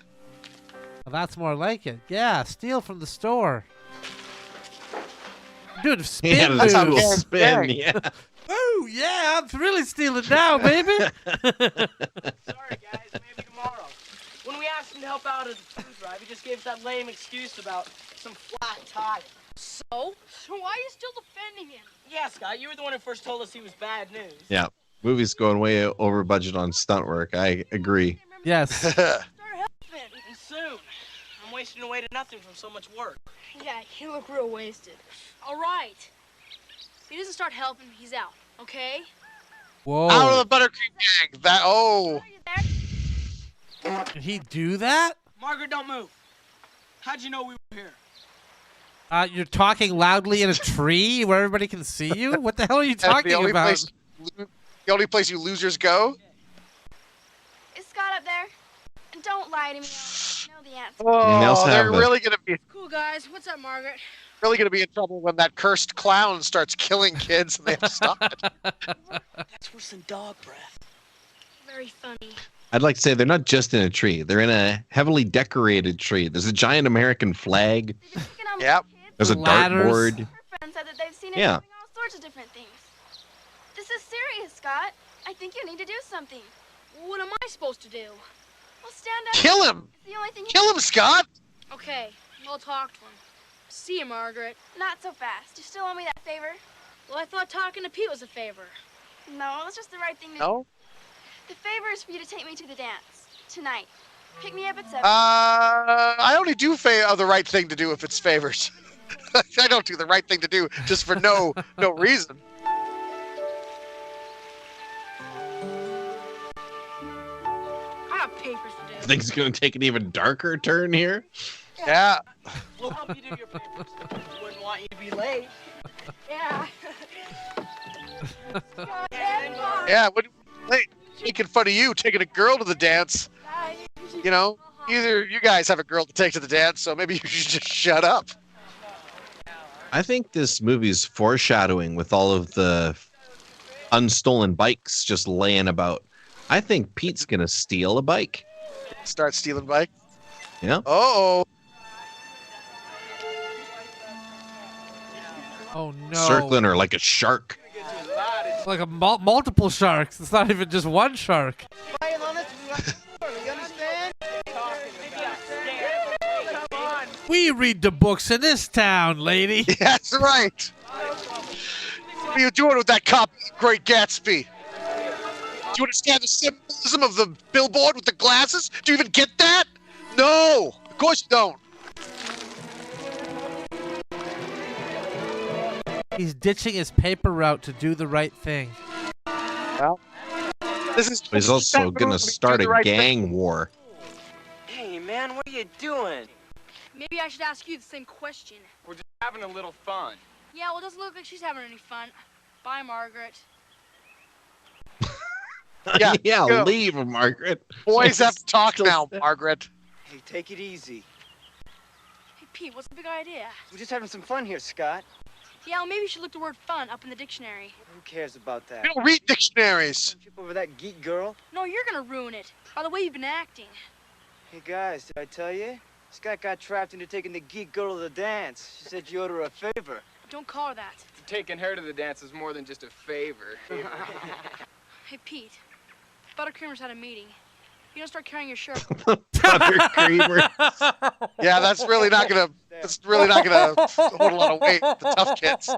Well, that's more like it. Yeah, steal from the store. Dude, spin Yeah, that's how moves. spin, yeah. Oh, yeah, I'm really stealing now, baby. Sorry, guys. Maybe tomorrow. When we asked him to help out at the food drive, he just gave us that lame excuse about some flat tire. So why are you still defending him? Yeah, Scott, you were the one who first told us he was bad news. Yeah, movie's going way over budget on stunt work. I agree. Yes. Start helping. And soon. I'm wasting away to nothing from so much work. Yeah, you look real wasted. All right. If he doesn't start helping, he's out, okay? Whoa. Out of the Buttercream Gang. That, oh. Did he do that? Margaret, don't move. How'd you know we were here? You're talking loudly in a tree where everybody can see you? What the hell are you talking about? The only place you losers go? Is Scott up there? And don't lie to me. I know the answer. Oh, they're really going to be Cool, guys. What's up, Margaret? really going to be in trouble when that cursed clown starts killing kids and they have to stop it. That's worse than dog breath. Very funny. I'd like to say they're not just in a tree. They're in a heavily decorated tree. There's a giant American flag. Yep. There's a dartboard. Her friend said that they've seen it Yeah. doing all sorts of different things. This is serious, Scott. I think you need to do something. What am I supposed to do? Well, stand up. Kill him! It's the only thing Kill him, Scott! Okay, I'll talk to him. See you, Margaret. Not so fast. You still owe me that favor? Well, I thought talking to Pete was a favor. No, it's just the right thing to No? do. The favor is for you to take me to the dance. Tonight. Pick me up at 7. I only do the right thing to do if it's favors. I don't do the right thing to do just for no reason. I have papers to do. Things gonna take an even darker turn here. Yeah. We'll help you do your papers. Wouldn't want you to be late. Yeah. Yeah, making fun of you taking a girl to the dance. You know, either you guys have a girl to take to the dance, so maybe you should just shut up. I think this movie's foreshadowing with all of the unstolen bikes just laying about. I think Pete's gonna steal a bike. Start stealing bike. Yeah. Oh. Oh no. Circling her like a shark. Like a multiple sharks. It's not even just one shark. We read the books in this town, lady. That's right. What are you doing with that copy of Great Gatsby? Do you understand the symbolism of the billboard with the glasses? Do you even get that? No, of course you don't. He's ditching his paper route to do the right thing. Well, he's also gonna start a gang war. Hey, man, what are you doing? Maybe I should ask you the same question. We're just having a little fun. Yeah, well, it doesn't look like she's having any fun. Bye, Margaret. Yeah, go. leave, Margaret. Boys have to talk now, Margaret. Hey, take it easy. Hey, Pete, what's the big idea? We're just having some fun here, Scott. Yeah, well, maybe you should look the word fun up in the dictionary. Who cares about that? We don't read dictionaries. Trip over that geek girl? No, you're gonna ruin it. By the way you've been acting. Hey, guys, did I tell you? Scott got trapped into taking the geek girl to the dance. She said you owed her a favor. Don't call her that. Taking her to the dance is more than just a favor. Hey, Pete. Buttercreamers had a meeting. You don't start carrying your shirt. Buttercreamer. Yeah, that's really not gonna hold a lot of weight. The tough kids.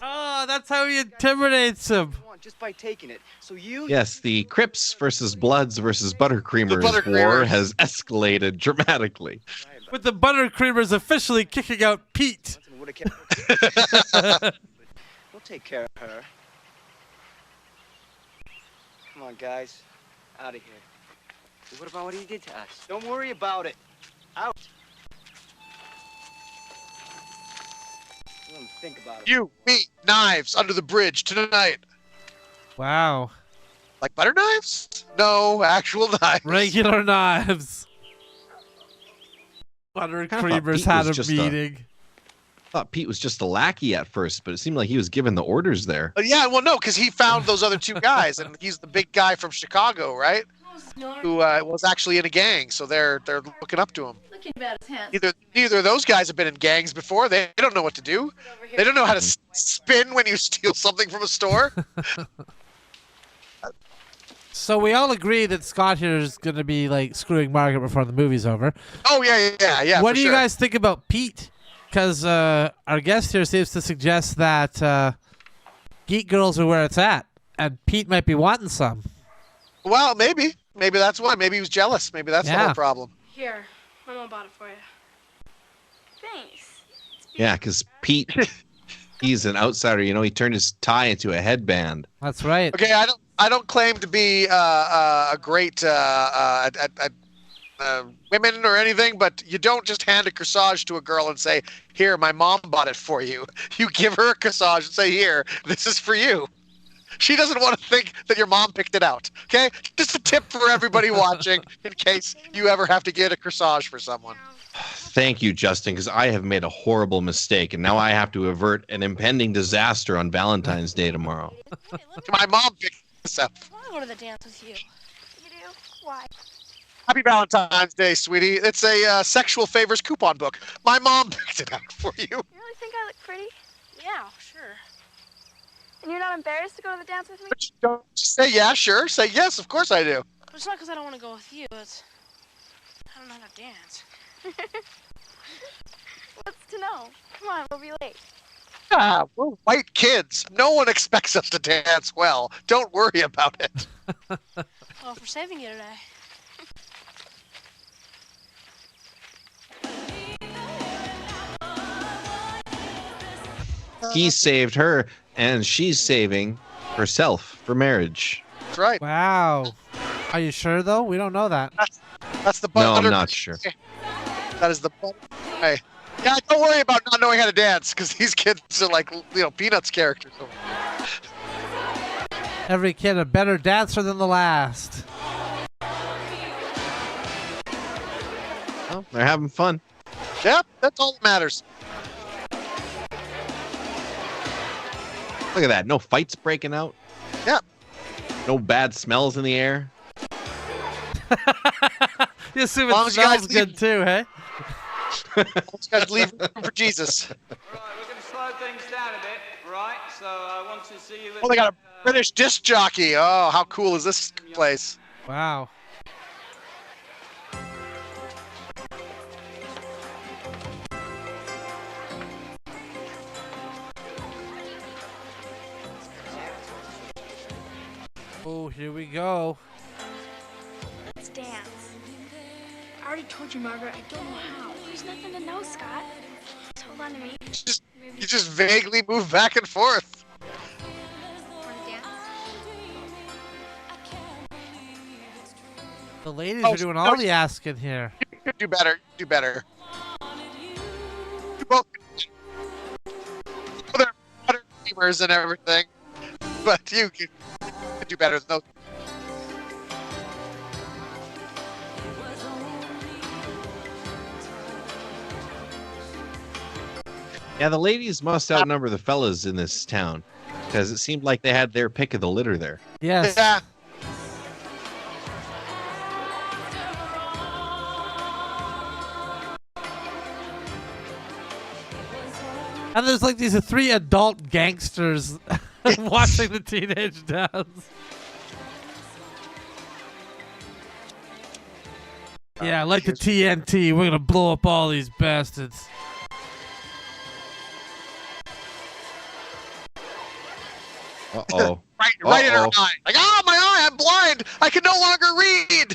Oh, that's how he intimidates him. Just by taking it. So you. Yes, the Crips versus Bloods versus Buttercreamers war has escalated dramatically. With the Buttercreamers officially kicking out Pete. We'll take care of her. Come on, guys. Out of here. What about what he did to us? Don't worry about it. Out. Let him think about it. You, me, knives under the bridge tonight. Wow. Like butter knives? No, actual knives. Regular knives. Buttercreamers had a meeting. I thought Pete was just a lackey at first, but it seemed like he was given the orders there. Yeah, well, no, because he found those other two guys, and he's the big guy from Chicago, right? Who was actually in a gang, so they're looking up to him. Looking about his hands. Neither of those guys have been in gangs before. They don't know what to do. They don't know how to spin when you steal something from a store. So we all agree that Scott here is going to be like screwing Margaret before the movie's over. Oh yeah. What do you sure. guys think about Pete? Because our guest here seems to suggest that geek girls are where it's at, and Pete might be wanting some. Well, maybe that's why. Maybe he was jealous. Maybe that's the whole problem. Here, my mom bought it for you. Thanks. Yeah, because Pete, he's an outsider. You know, he turned his tie into a headband. That's right. Okay, I don't claim to be a great women or anything, but you don't just hand a corsage to a girl and say, "Here, my mom bought it for you." You give her a corsage and say, "Here, this is for you." She doesn't want to think that your mom picked it out. Okay, just a tip for everybody watching in case you ever have to get a corsage for someone. Thank you, Justin, because I have made a horrible mistake, and now I have to avert an impending disaster on Valentine's Day tomorrow. My mom picked this up. I want to go to the dance with you. You do? Why? Happy Valentine's Day, sweetie. It's a sexual favors coupon book. My mom picked it out for you. You really think I look pretty? Yeah, sure. And you're not embarrassed to go to the dance with me? But you don't just say yeah, sure. Say yes, of course I do. But it's not because I don't want to go with you. It's I don't know how to dance. What's to know? Come on, we'll be late. Ah, we're white kids. No one expects us to dance well. Don't worry about it. Well, for saving you today. He saved her, and she's saving herself for marriage. That's right. Wow. Are you sure, though? We don't know that. That's the No, butter. I'm not sure. That is the butter. Hey. Yeah, don't worry about not knowing how to dance, because these kids are like, Peanuts characters. Every kid a better dancer than the last. Well, they're having fun. Yep, that's all that matters. Look at that. No fights breaking out. Yep. No bad smells in the air. You assume it smells good too, hey? You guys leave room for Jesus. All right, we're going to slow things down a bit, all right? So I want to see you... Oh, they got a British disc jockey. Oh, how cool is this place? Wow. Oh, here we go. Let's dance. I already told you, Margaret. I don't know how. There's nothing to know, Scott. Just hold on to me. You just vaguely move back and forth. Want to dance? The ladies are doing all the asking here. You could do better. Do better. You both. They're better gamers and everything, but you could do better than those. Yeah, the ladies must outnumber the fellas in this town, because it seemed like they had their pick of the litter there. Yes. Yeah. And there's like these three adult gangsters watching the teenage dance. Yeah, like the TNT, we're gonna blow up all these bastards. Uh-oh. Right in her eye. Like, oh, my eye, I'm blind. I can no longer read.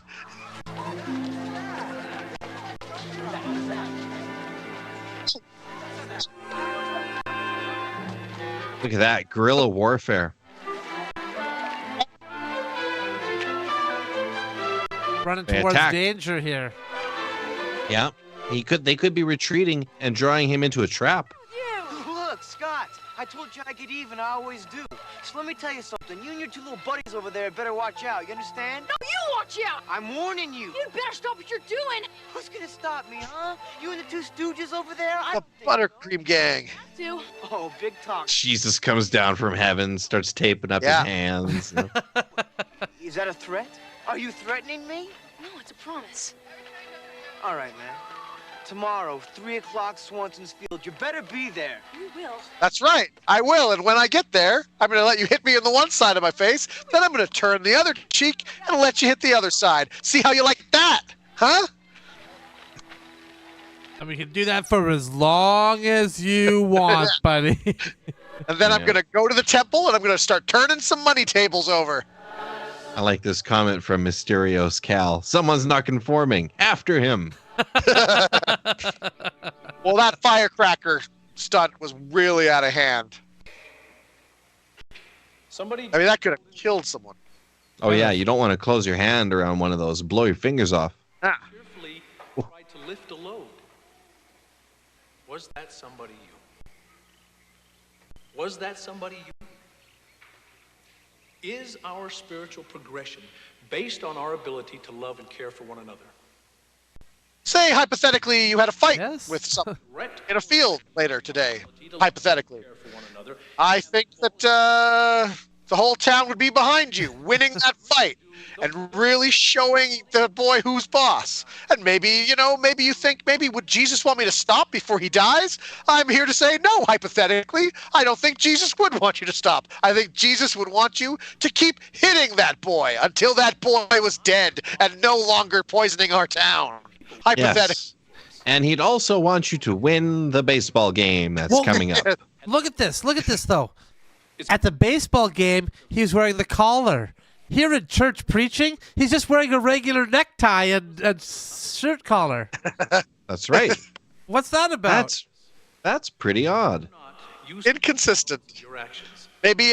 Look at that, guerrilla warfare. Running They towards attack. danger here. Yeah, they could be retreating and drawing him into a trap. Look, Scott, I told you I get even. I always do. So let me tell you something. You and your two little buddies over there better watch out. You understand? No, you watch out! I'm warning you. You better stop what you're doing! Who's gonna stop me, huh? You and the two stooges over there? The Buttercream Gang. Do. Oh, big talk. Jesus comes down from heaven, starts taping up his hands. You know. Is that a threat? Are you threatening me? No, it's a promise. All right, man. Tomorrow, 3 o'clock, Swanson's Field. You better be there. You will. That's right. I will. And when I get there, I'm going to let you hit me on the one side of my face. Then I'm going to turn the other cheek and let you hit the other side. See how you like that? Huh? And we can do that for as long as you want, buddy. And then I'm going to go to the temple and I'm going to start turning some money tables over. I like this comment from Mysterious Cal. Someone's not conforming. After him. Well, that firecracker stunt was really out of hand. I mean, that could have killed someone. Oh, yeah. You don't want to close your hand around one of those. Blow your fingers off. Ah. Carefully try to lift a load. Was that somebody you? Was that somebody you? Is our spiritual progression based on our ability to love and care for one another? Say, hypothetically, you had a fight with someone in a field later today. Hypothetically. I think that the whole town would be behind you, winning that fight, and really showing the boy who's boss. And maybe, maybe you think, would Jesus want me to stop before he dies? I'm here to say no, hypothetically. I don't think Jesus would want you to stop. I think Jesus would want you to keep hitting that boy until that boy was dead and no longer poisoning our town. Hypothetically. Yes. And he'd also want you to win the baseball game that's coming up. Look at this, though. At the baseball game, he's wearing the collar. Here at church preaching, he's just wearing a regular necktie and shirt collar. That's right. What's that about? That's pretty odd. Inconsistent. Maybe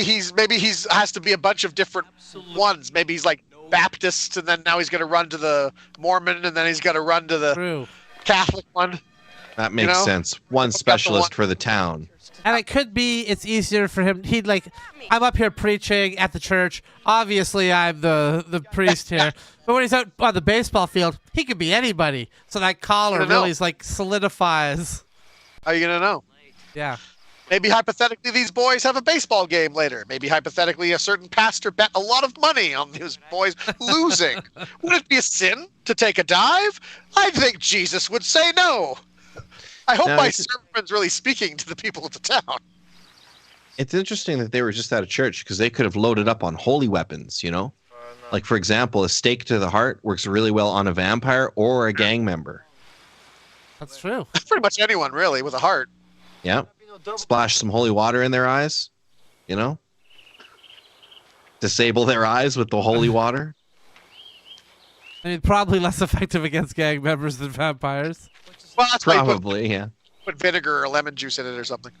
he's has to be a bunch of different ones. Maybe he's like Baptist, and then now he's going to run to the Mormon, and then he's going to run to the Catholic one. That makes sense. One specialist for the town. And it could be it's easier for him. He'd I'm up here preaching at the church. Obviously, I'm the priest here. But when he's out on the baseball field, he could be anybody. So that collar really solidifies. How are you going to know? Yeah. Maybe hypothetically these boys have a baseball game later. Maybe hypothetically a certain pastor bet a lot of money on these boys losing. Would it be a sin to take a dive? I think Jesus would say no. I hope my sermon's really speaking to the people of the town. It's interesting that they were just out of church because they could have loaded up on holy weapons, Like, for example, a stake to the heart works really well on a vampire or a gang member. That's true. Pretty much anyone, really, with a heart. Yeah. Splash some holy water in their eyes, Disable their eyes with the holy water. I mean, probably less effective against gang members than vampires. Well, that's probably, yeah. Put vinegar or lemon juice in it or something.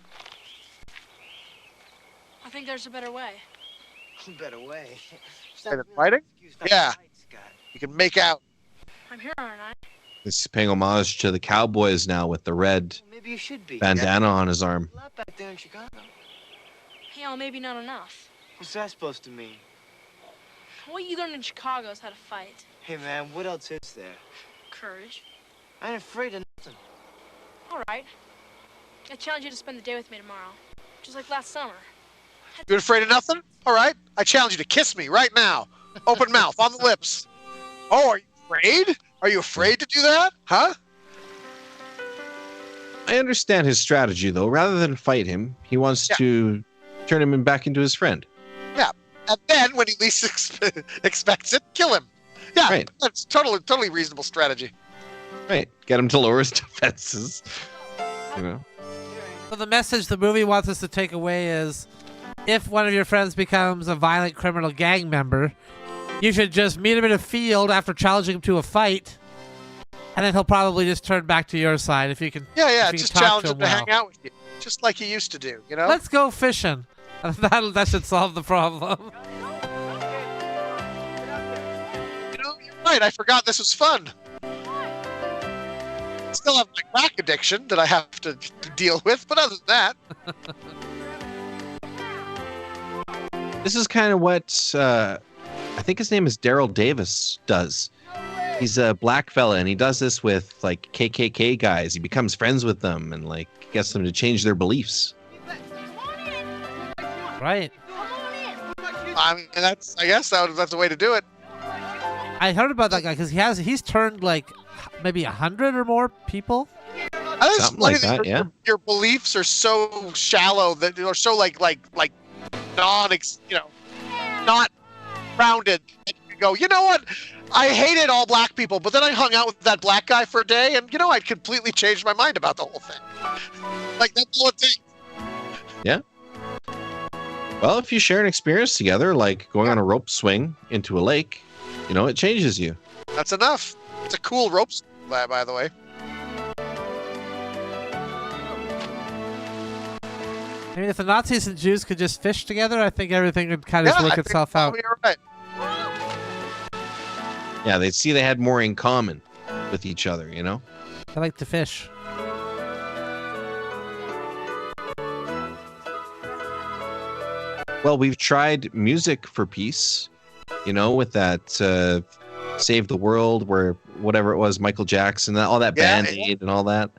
I think there's a better way. Better way? Instead of fighting? Yeah. You can make out. I'm here, aren't I? This is paying homage to the Cowboys now with the red Maybe you should be. bandana on his arm. A lot back there in Chicago. Hell, maybe not enough. What's that supposed to mean? What you learned in Chicago is how to fight. Hey, man, what else is there? Courage. I ain't afraid of nothing. All right. I challenge you to spend the day with me tomorrow. Just like last summer. You're afraid of nothing? All right. I challenge you to kiss me right now. Open mouth, on the lips. Oh, are you afraid? Are you afraid to do that? Huh? I understand his strategy, though. Rather than fight him, he wants to turn him back into his friend. Yeah. And then, when he least expects it, kill him. Yeah, right. That's totally reasonable strategy. Right. Get him to lower his defenses. So the message the movie wants us to take away is, if one of your friends becomes a violent criminal gang member, you should just meet him in a field after challenging him to a fight, and then he'll probably just turn back to your side if you can. Yeah, just challenge him to hang out with you, just like he used to do. Let's go fishing. That should solve the problem. You're right. I forgot this was fun. Still have my crack addiction that I have to deal with, but other than that. This is kind of what I think his name is Daryl Davis does. He's a black fella, and he does this with like KKK guys. He becomes friends with them and gets them to change their beliefs. Right. I mean, I guess that's the way to do it. I heard about that guy because he's turned maybe 100 or more people. I think it's Something funny like that, yeah. Your beliefs are so shallow that you're so like not rounded. And you go, you know what? I hated all black people, but then I hung out with that black guy for a day, and I'd completely changed my mind about the whole thing. Like that's all it takes. Yeah. Well, if you share an experience together, like going on a rope swing into a lake, it changes you. That's enough. It's a cool rope swing, by the way. I mean, if the Nazis and Jews could just fish together, I think everything would kind of work itself out. You're right. Yeah, they'd see they had more in common with each other, I like to fish. Well, we've tried music for peace, with that Save the World, where whatever it was, Michael Jackson, all that Band-Aid and all that,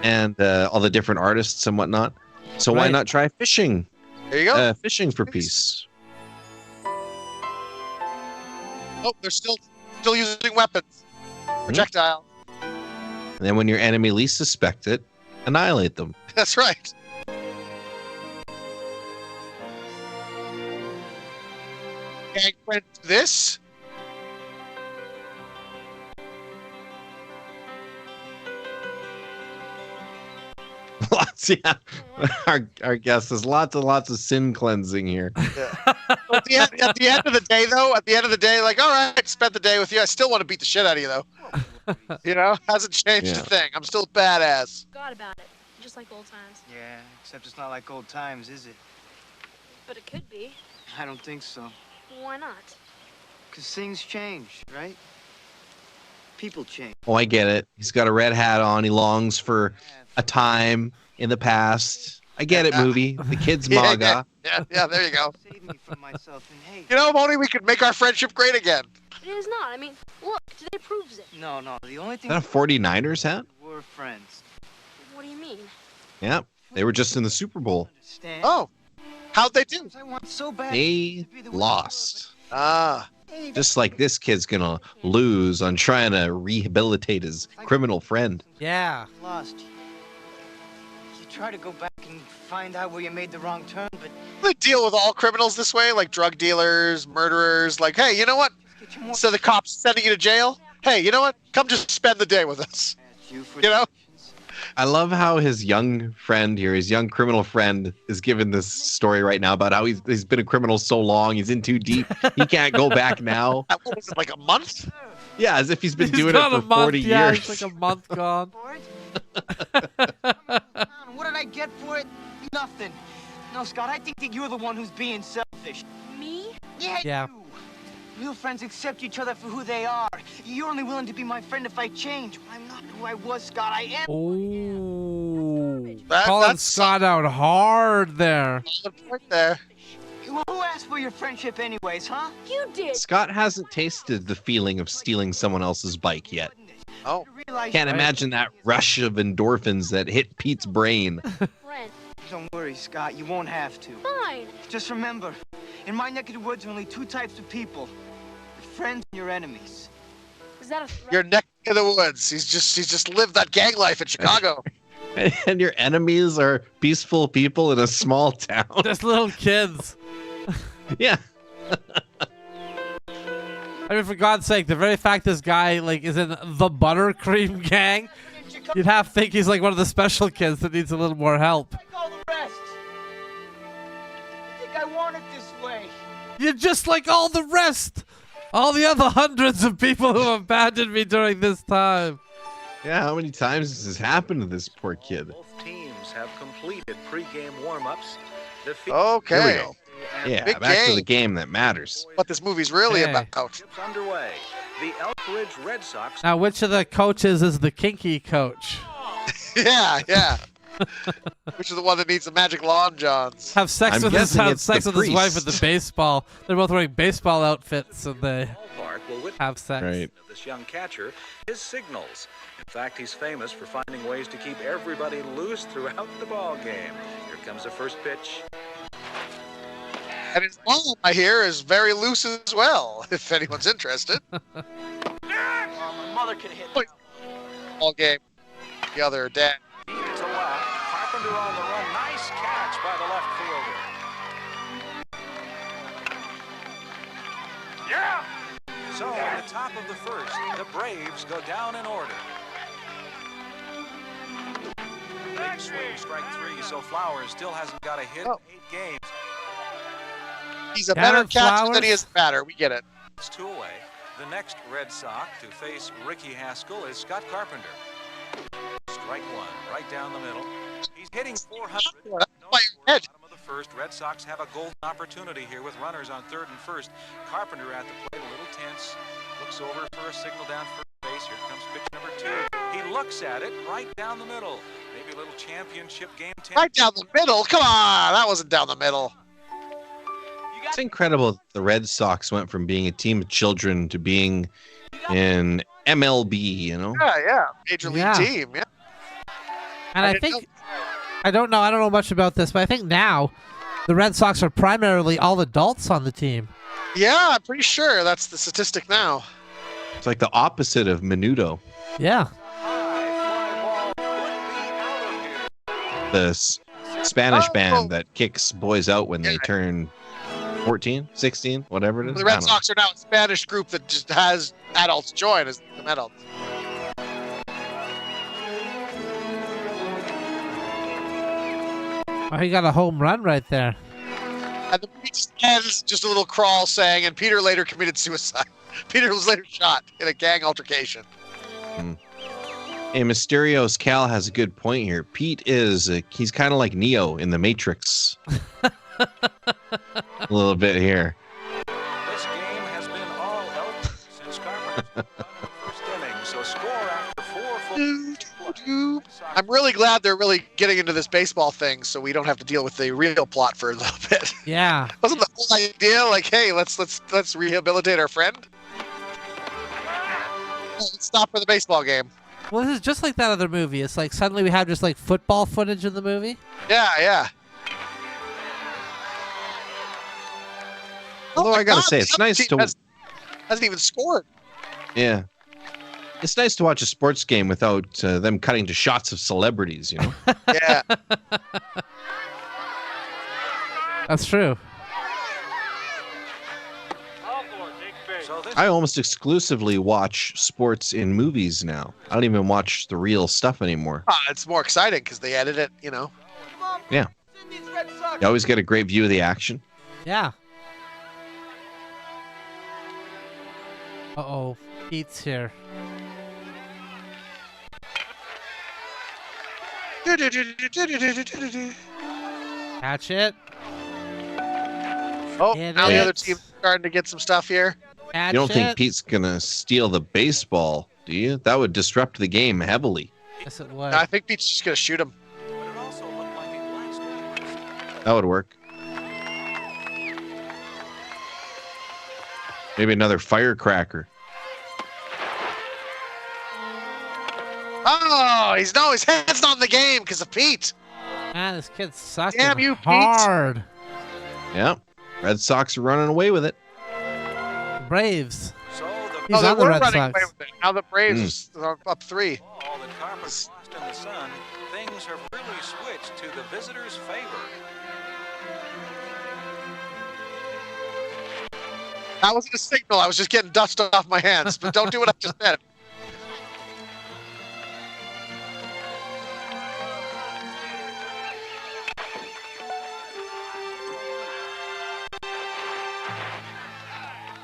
and all the different artists and whatnot. So why not try fishing? There you go. Fishing for peace. Oh, they're still using weapons. Projectile. And then when your enemy least suspect it, annihilate them. That's right. Gang went this. Lots, yeah. Our guest has lots and lots of sin cleansing here. Yeah. At the end of the day, though, like, all right, spent the day with you. I still want to beat the shit out of you, though. Hasn't changed a thing. I'm still badass. Forgot about it, just like old times. Yeah, except it's not like old times, is it? But it could be. I don't think so. Why not? Because things change, right? People change. Oh, I get it. He's got a red hat on. He longs for a time in the past. I get it, movie. The kid's MAGA. Yeah, there you go. Save me from myself and hey. Moni, we could make our friendship great again. It is not. I mean, look, today proves it. No, the only thing. Is that a 49ers hat? We're friends. What do you mean? Yeah, they were just in the Super Bowl. Oh, how'd they do? I want so bad. They lost. Ah. Just like this kid's gonna lose on trying to rehabilitate his criminal friend. Yeah. Lost. You try to go back and find out where you made the wrong turn, but They deal with all criminals this way, like drug dealers, murderers. Like, hey, you know what? Instead of the cops sending you to jail, hey, you know what? Come just spend the day with us. I love how his young friend here, his young criminal friend, is giving this story right now about how he's been a criminal so long, he's in too deep, he can't go back now. What was it, like a month? Yeah, as if he's been doing it for 40 years. Yeah, it's like a month gone. what did I get for it? Nothing. No, Scott, I think that you're the one who's being selfish. Me? Yeah. You. Real friends accept each other for who they are. You're only willing to be my friend if I change. I'm not who I was, Scott. I am. Oh, calling Scott out hard there. Right there. Who asked for your friendship anyways, huh? You did. Scott hasn't tasted the feeling of stealing someone else's bike yet. Oh. Can't imagine that rush of endorphins that hit Pete's brain. Friend. Don't worry, Scott. You won't have to. Fine. Just remember, in my neck of the woods, there are only two types of people. Your friends and your enemies. Is that a threat? Your neck of the woods. He's just lived that gang life in Chicago. And your enemies are peaceful people in a small town. Just little kids. Yeah. I mean, for God's sake, the very fact this guy is in the Buttercream Gang, you'd have to think he's like one of the special kids that needs a little more help. Like all the rest. I think I want it this way. You're just like all the rest. All the other hundreds of people who abandoned me during this time. Yeah, how many times has this happened to this poor kid? Both teams have completed pre-game warm-ups. Okay. Here we go. Yeah, Big back game. to the game that matters. What this movie's really Hey. about. Underway. The Elk Ridge Red Sox. Now, which of the coaches is the kinky coach? Yeah. Which is the one that needs the magic lawn johns? Have sex I'm with his guessing it's sex the with his wife priest. at the baseball. They're both wearing baseball outfits and they Ballpark will witness have sex. Right. this young catcher his signals. In fact, he's famous for finding ways to keep everybody loose throughout the ball game. Here comes the first pitch. And his mom, I hear, is very loose as well, if anyone's interested. Oh, my father can hit. All game. The other dad. To left. Carpenter on the run. Nice catch by the left fielder. Yeah! So at the top of the first, the Braves go down in order. Big swing, strike three, so Flowers still hasn't got a hit in 8 games. He's a better catcher than he is a batter. We get it. It's 2 away. The next Red Sox to face Ricky Haskell is Scott Carpenter. Strike one, right down the middle. He's hitting 400. No score, bottom of the first. Red Sox have a golden opportunity here with runners on third and first. Carpenter at the plate, a little tense. Looks over for a signal down first base. Here comes pitch number 2. He looks at it right down the middle. Maybe a little championship game. Right down the middle? Come on, that wasn't down the middle. It's incredible that the Red Sox went from being a team of children to being in MLB, you know? Yeah. Major league team, yeah. And I don't know much about this, but I think now the Red Sox are primarily all adults on the team. Yeah, I'm pretty sure that's the statistic now. It's like the opposite of Menudo. Yeah. The Spanish band that kicks boys out when they turn 14, 16, whatever it is. The Red Sox are now a Spanish group that just has adults join as the adults. Oh, he got a home run right there. And the movie just ends just a little crawl saying, and Peter later committed suicide. Peter was later shot in a gang altercation. Hey, Mysterio's Cal has a good point here. Pete is, he's kind of like Neo in The Matrix. A little bit here. This game has been all out since Carpenter's first inning, so score after 4 full. I'm really glad they're really getting into this baseball thing so we don't have to deal with the real plot for a little bit. Yeah. Wasn't the whole idea like, hey, let's rehabilitate our friend? Let's stop for the baseball game. Well, this is just like that other movie. It's like suddenly we have just like football footage in the movie. Yeah. Although I gotta say, it's nice to hasn't even scored. Yeah, it's nice to watch a sports game without them cutting to shots of celebrities. You know. Yeah. That's true. I almost exclusively watch sports in movies now. I don't even watch the real stuff anymore. It's more exciting because they edit it, you know. Yeah. You always get a great view of the action. Yeah. Uh-oh. Pete's here. Catch it. Oh, now the other team's starting to get some stuff here. You don't think Pete's gonna steal the baseball, do you? That would disrupt the game heavily. Yes, it would. I think Pete's just gonna shoot him. That would work. Maybe another firecracker. Oh, his head's not in the game because of Pete. Man, this kid's sucking Damn you, Pete. hard. Yeah. Red Sox are running away with it. Braves. He's on the Red Sox. Away with it. Now the Braves are up 3. All the Carpenters lost in the sun. Things have really switched to the visitors' favor. That wasn't a signal. I was just getting dust off my hands. But don't do what I just said.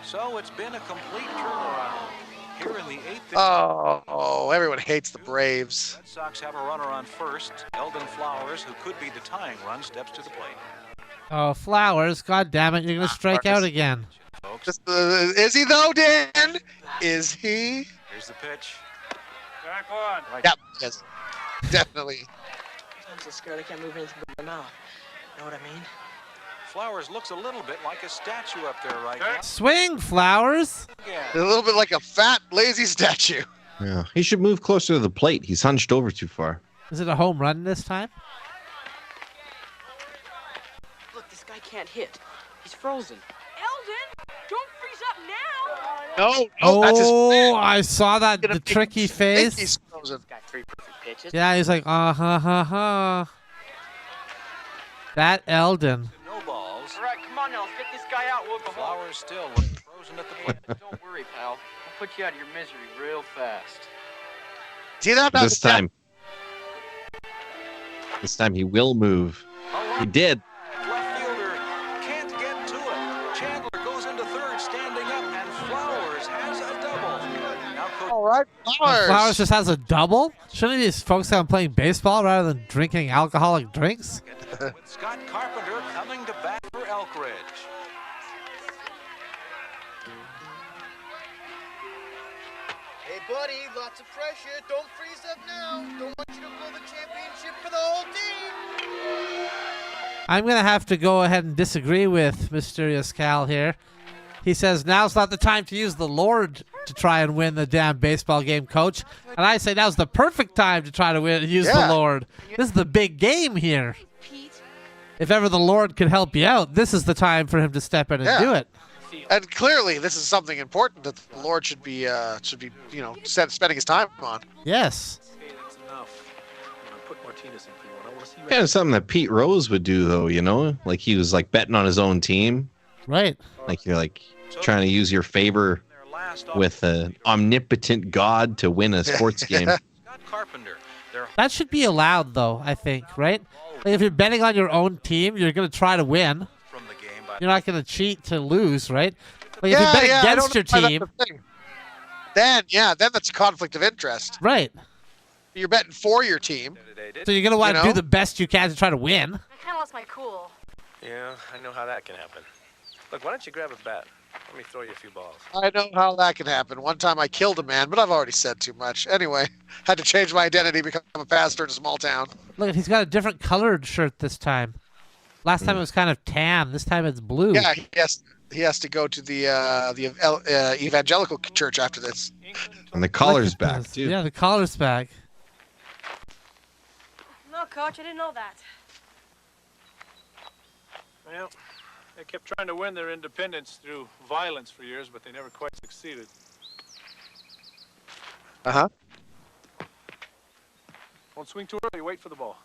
So it's been a complete turnaround. Here in the 8th inning. Oh, everyone hates the Braves. Red Sox have a runner on first. Eldon Flowers, who could be the tying run, steps to the plate. Oh, Flowers. God damn it. You're going to strike out again. Is he, though, Dan? Is he? Here's the pitch. Back on. Right. Yep, yes. Definitely. I'm so scared I can't move anything but my mouth. Know what I mean? Flowers looks a little bit like a statue up there right now. Swing, Flowers. A little bit like a fat, lazy statue. Yeah. He should move closer to the plate. He's hunched over too far. Is it a home run this time? Look, this guy can't hit. He's frozen. Eldon, don't freeze up now. No, Oh, that's his. I saw that the tricky face. He's frozen. Got 3 perfect pitches. Yeah, he's like, ha. That Eldon. No balls. All right, come on now. Let's get this guy out. We'll go home. Flowers still looking frozen at the plate. Don't worry, pal. I'll put you out of your misery real fast. See that? This time he will move. He did. Left fielder can't get to it. Chandler goes into third, standing up, and Flowers has a double. Now Coach All right, Flowers. Flowers just has a double? Shouldn't he just focus on playing baseball rather than drinking alcoholic drinks? with Scott Carpenter coming to bat for Elkridge. Hey, buddy, lots of pressure. Don't freeze up now. Don't want you to blow the championship for the whole team. I'm going to have to go ahead and disagree with Mysterious Cal here. He says, now's not the time to use the Lord to try and win the damn baseball game, coach. And I say now's the perfect time to try to use the Lord. This is the big game here. If ever the Lord could help you out, this is the time for him to step in and do it. And clearly, this is something important that the Lord should be spending his time on. Yes. That's enough. Put Martinez in for you. I want to see Kind of something that Pete Rose would do, though, you know? Like he was like betting on his own team. Right. Like you're like trying to use your favor with an omnipotent God to win a sports game. That should be allowed, though, I think, right? Like if you're betting on your own team, you're going to try to win. You're not going to cheat to lose, right? Like if you bet against your team. Then that's a conflict of interest. Right. You're betting for your team. So you're going to want to do the best you can to try to win. I kind of lost my cool. Yeah, I know how that can happen. Look, why don't you grab a bat? Let me throw you a few balls. I know how that can happen. One time I killed a man, but I've already said too much. Anyway, had to change my identity, become a pastor in a small town. Look, he's got a different colored shirt this time. Last time it was kind of tan. This time it's blue. Yeah, he has to go to the evangelical church after this. And the collar's back, too. Yeah, the collar's back. No, Coach, I didn't know that. Well, they kept trying to win their independence through violence for years, but they never quite succeeded. Uh-huh. Don't swing too early. Wait for the ball.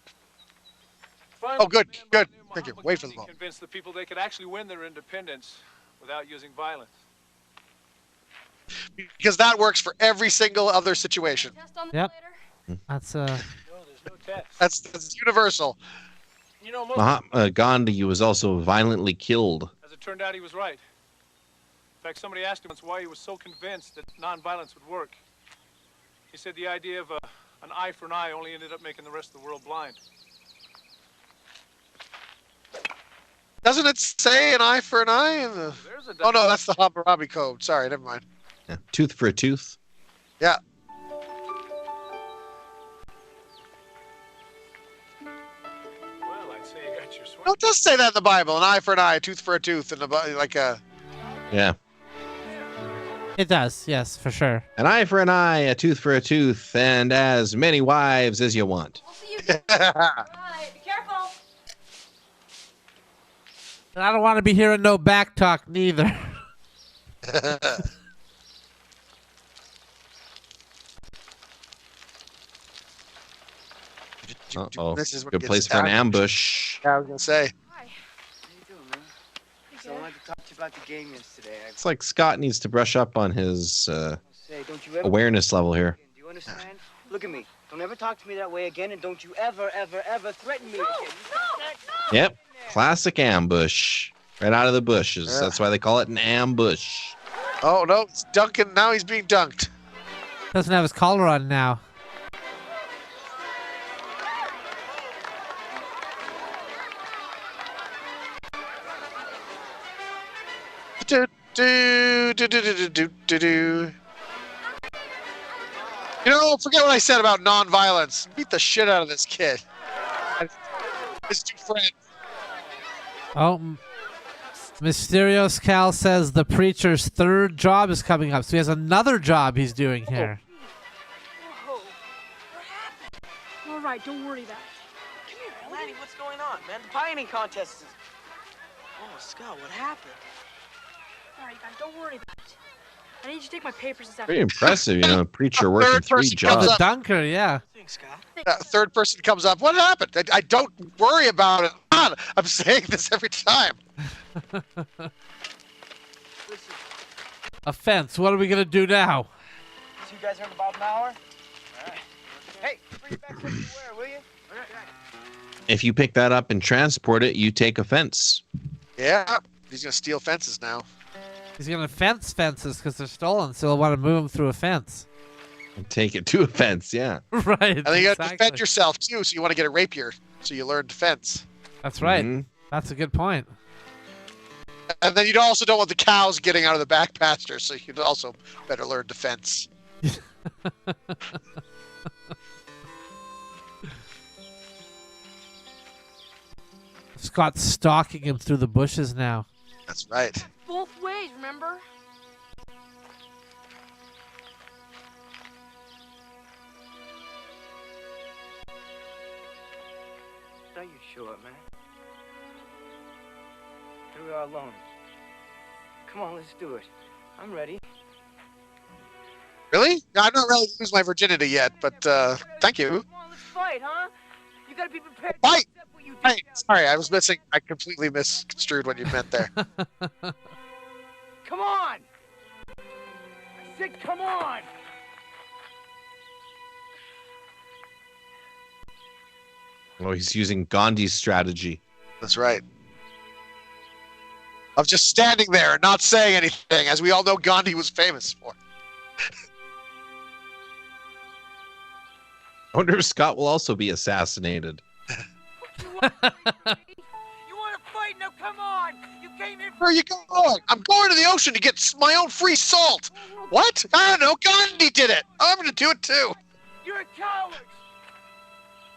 Oh, good. Thank you. Wait for the ball. Convinced the people they could actually win their independence without using violence. Because that works for every single other situation. Yep. That's That's universal. You know, most Mahatma Gandhi was also violently killed. as it turned out, he was right. In fact, somebody asked him once why he was so convinced that nonviolence would work. He said the idea of an eye for an eye only ended up making the rest of the world blind. Doesn't it say an eye for an eye? Oh, no, that's the Hammurabi Code. Sorry, never mind. Yeah. Tooth for a tooth. Yeah. Well, I'd say you got your swing. No, it does say that in the Bible. An eye for an eye, a tooth for a tooth, and like a... Yeah. It does, yes, for sure. An eye for an eye, a tooth for a tooth, and as many wives as you want. Right, be careful. And I don't want to be hearing no back talk neither. Uh-oh. This is what Good gets place for an ambushed. ambush. Yeah, I was going to say. How you doing, man? So I wanted to talk to you about the game yesterday. It's like Scott needs to brush up on his Say, don't you ever awareness level here. Do you understand? Look at me. Don't ever talk to me that way again, and don't you ever, ever, ever threaten me again. Yep. Classic ambush. Right out of the bushes. Yeah. That's why they call it an ambush. Oh, no, it's Duncan. Now he's being dunked. Doesn't have his collar on now. Do, do, do, do, do, do, do, do. You know, forget what I said about nonviolence. Beat the shit out of this kid. His two friends. Oh, Mysterious Cal says the preacher's third job is coming up. So he has another job he's doing here. Whoa. What happened? All right, don't worry about it. Come here, Lanny. What's going on, man? The pie eating contest is... Oh, Scott, what happened? All right, guys, don't worry about it. I need you to take my papers this Pretty afternoon. impressive, you know, a preacher working Third 3 person Oh, comes jobs. the up. dunker, yeah. Third person comes up. What happened? I don't worry about it. I'm saying this every time. Offense. What are we gonna do now? So you guys earn about an hour? All right. Hey, bring your back somewhere, will you? All right. If you pick that up and transport it, you take offense. Yeah, he's gonna steal fences now. He's gonna fence fences because they're stolen, so he'll want to move them through a fence. And take it to offense, yeah. Right. And then you got to exactly. defend yourself too, so you want to get a rapier, so you learn defense. That's right. Mhm. That's a good point. And then you also don't want the cows getting out of the back pasture, so you also better learn defense. Scott's stalking him through the bushes now. That's right. Both ways, remember? Are you sure, man? Here we are alone. Come on, let's do it. I'm ready. Really? I'm not ready to lose my virginity yet, but thank you. Come on, let's fight, huh? You gotta be prepared to Fight! accept what you did. Hey, sorry, I was missing. I completely misconstrued what you meant there. Come on! I said, come on! Oh, he's using Gandhi's strategy. That's right. Of just standing there and not saying anything, as we all know Gandhi was famous for. I wonder if Scott will also be assassinated. You want to fight? Now come on! You came in. Where are you going? I'm going to the ocean to get my own free salt. What? I don't know. Gandhi did it. I'm going to do it too. You're a coward!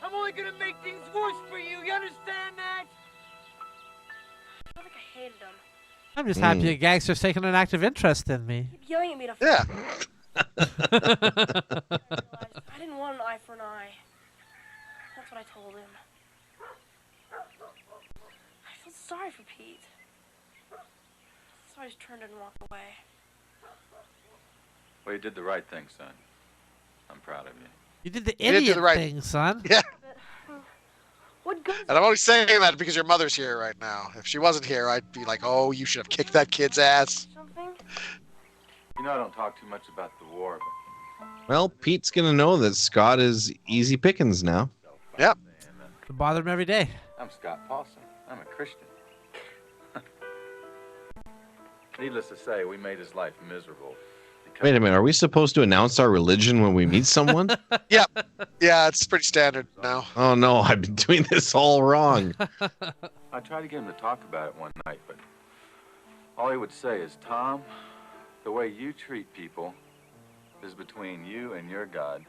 I'm only gonna make things worse for you, you understand that? I felt like I hated him. I'm just happy a gangster's taking an active interest in me. He kept yelling at me to Yeah. I didn't want an eye for an eye. That's what I told him. I felt sorry for Pete. So I just turned and walked away. Well, you did the right thing, son. I'm proud of you. You did the You did do idiot the right- thing, son. Yeah. What good? And I'm only saying that because your mother's here right now. If she wasn't here, I'd be like, oh, you should have kicked that kid's ass. Something? You know, I don't talk too much about the war, but Well, Pete's going to know that Scott is easy pickings now. Yep. To bother him every day. I'm Scott Paulson. I'm a Christian. Needless to say, we made his life miserable. Wait a minute, are we supposed to announce our religion when we meet someone? Yep. Yeah, it's pretty standard now. Oh no, I've been doing this all wrong. I tried to get him to talk about it one night, but all he would say is, Tom, the way you treat people is between you and your God,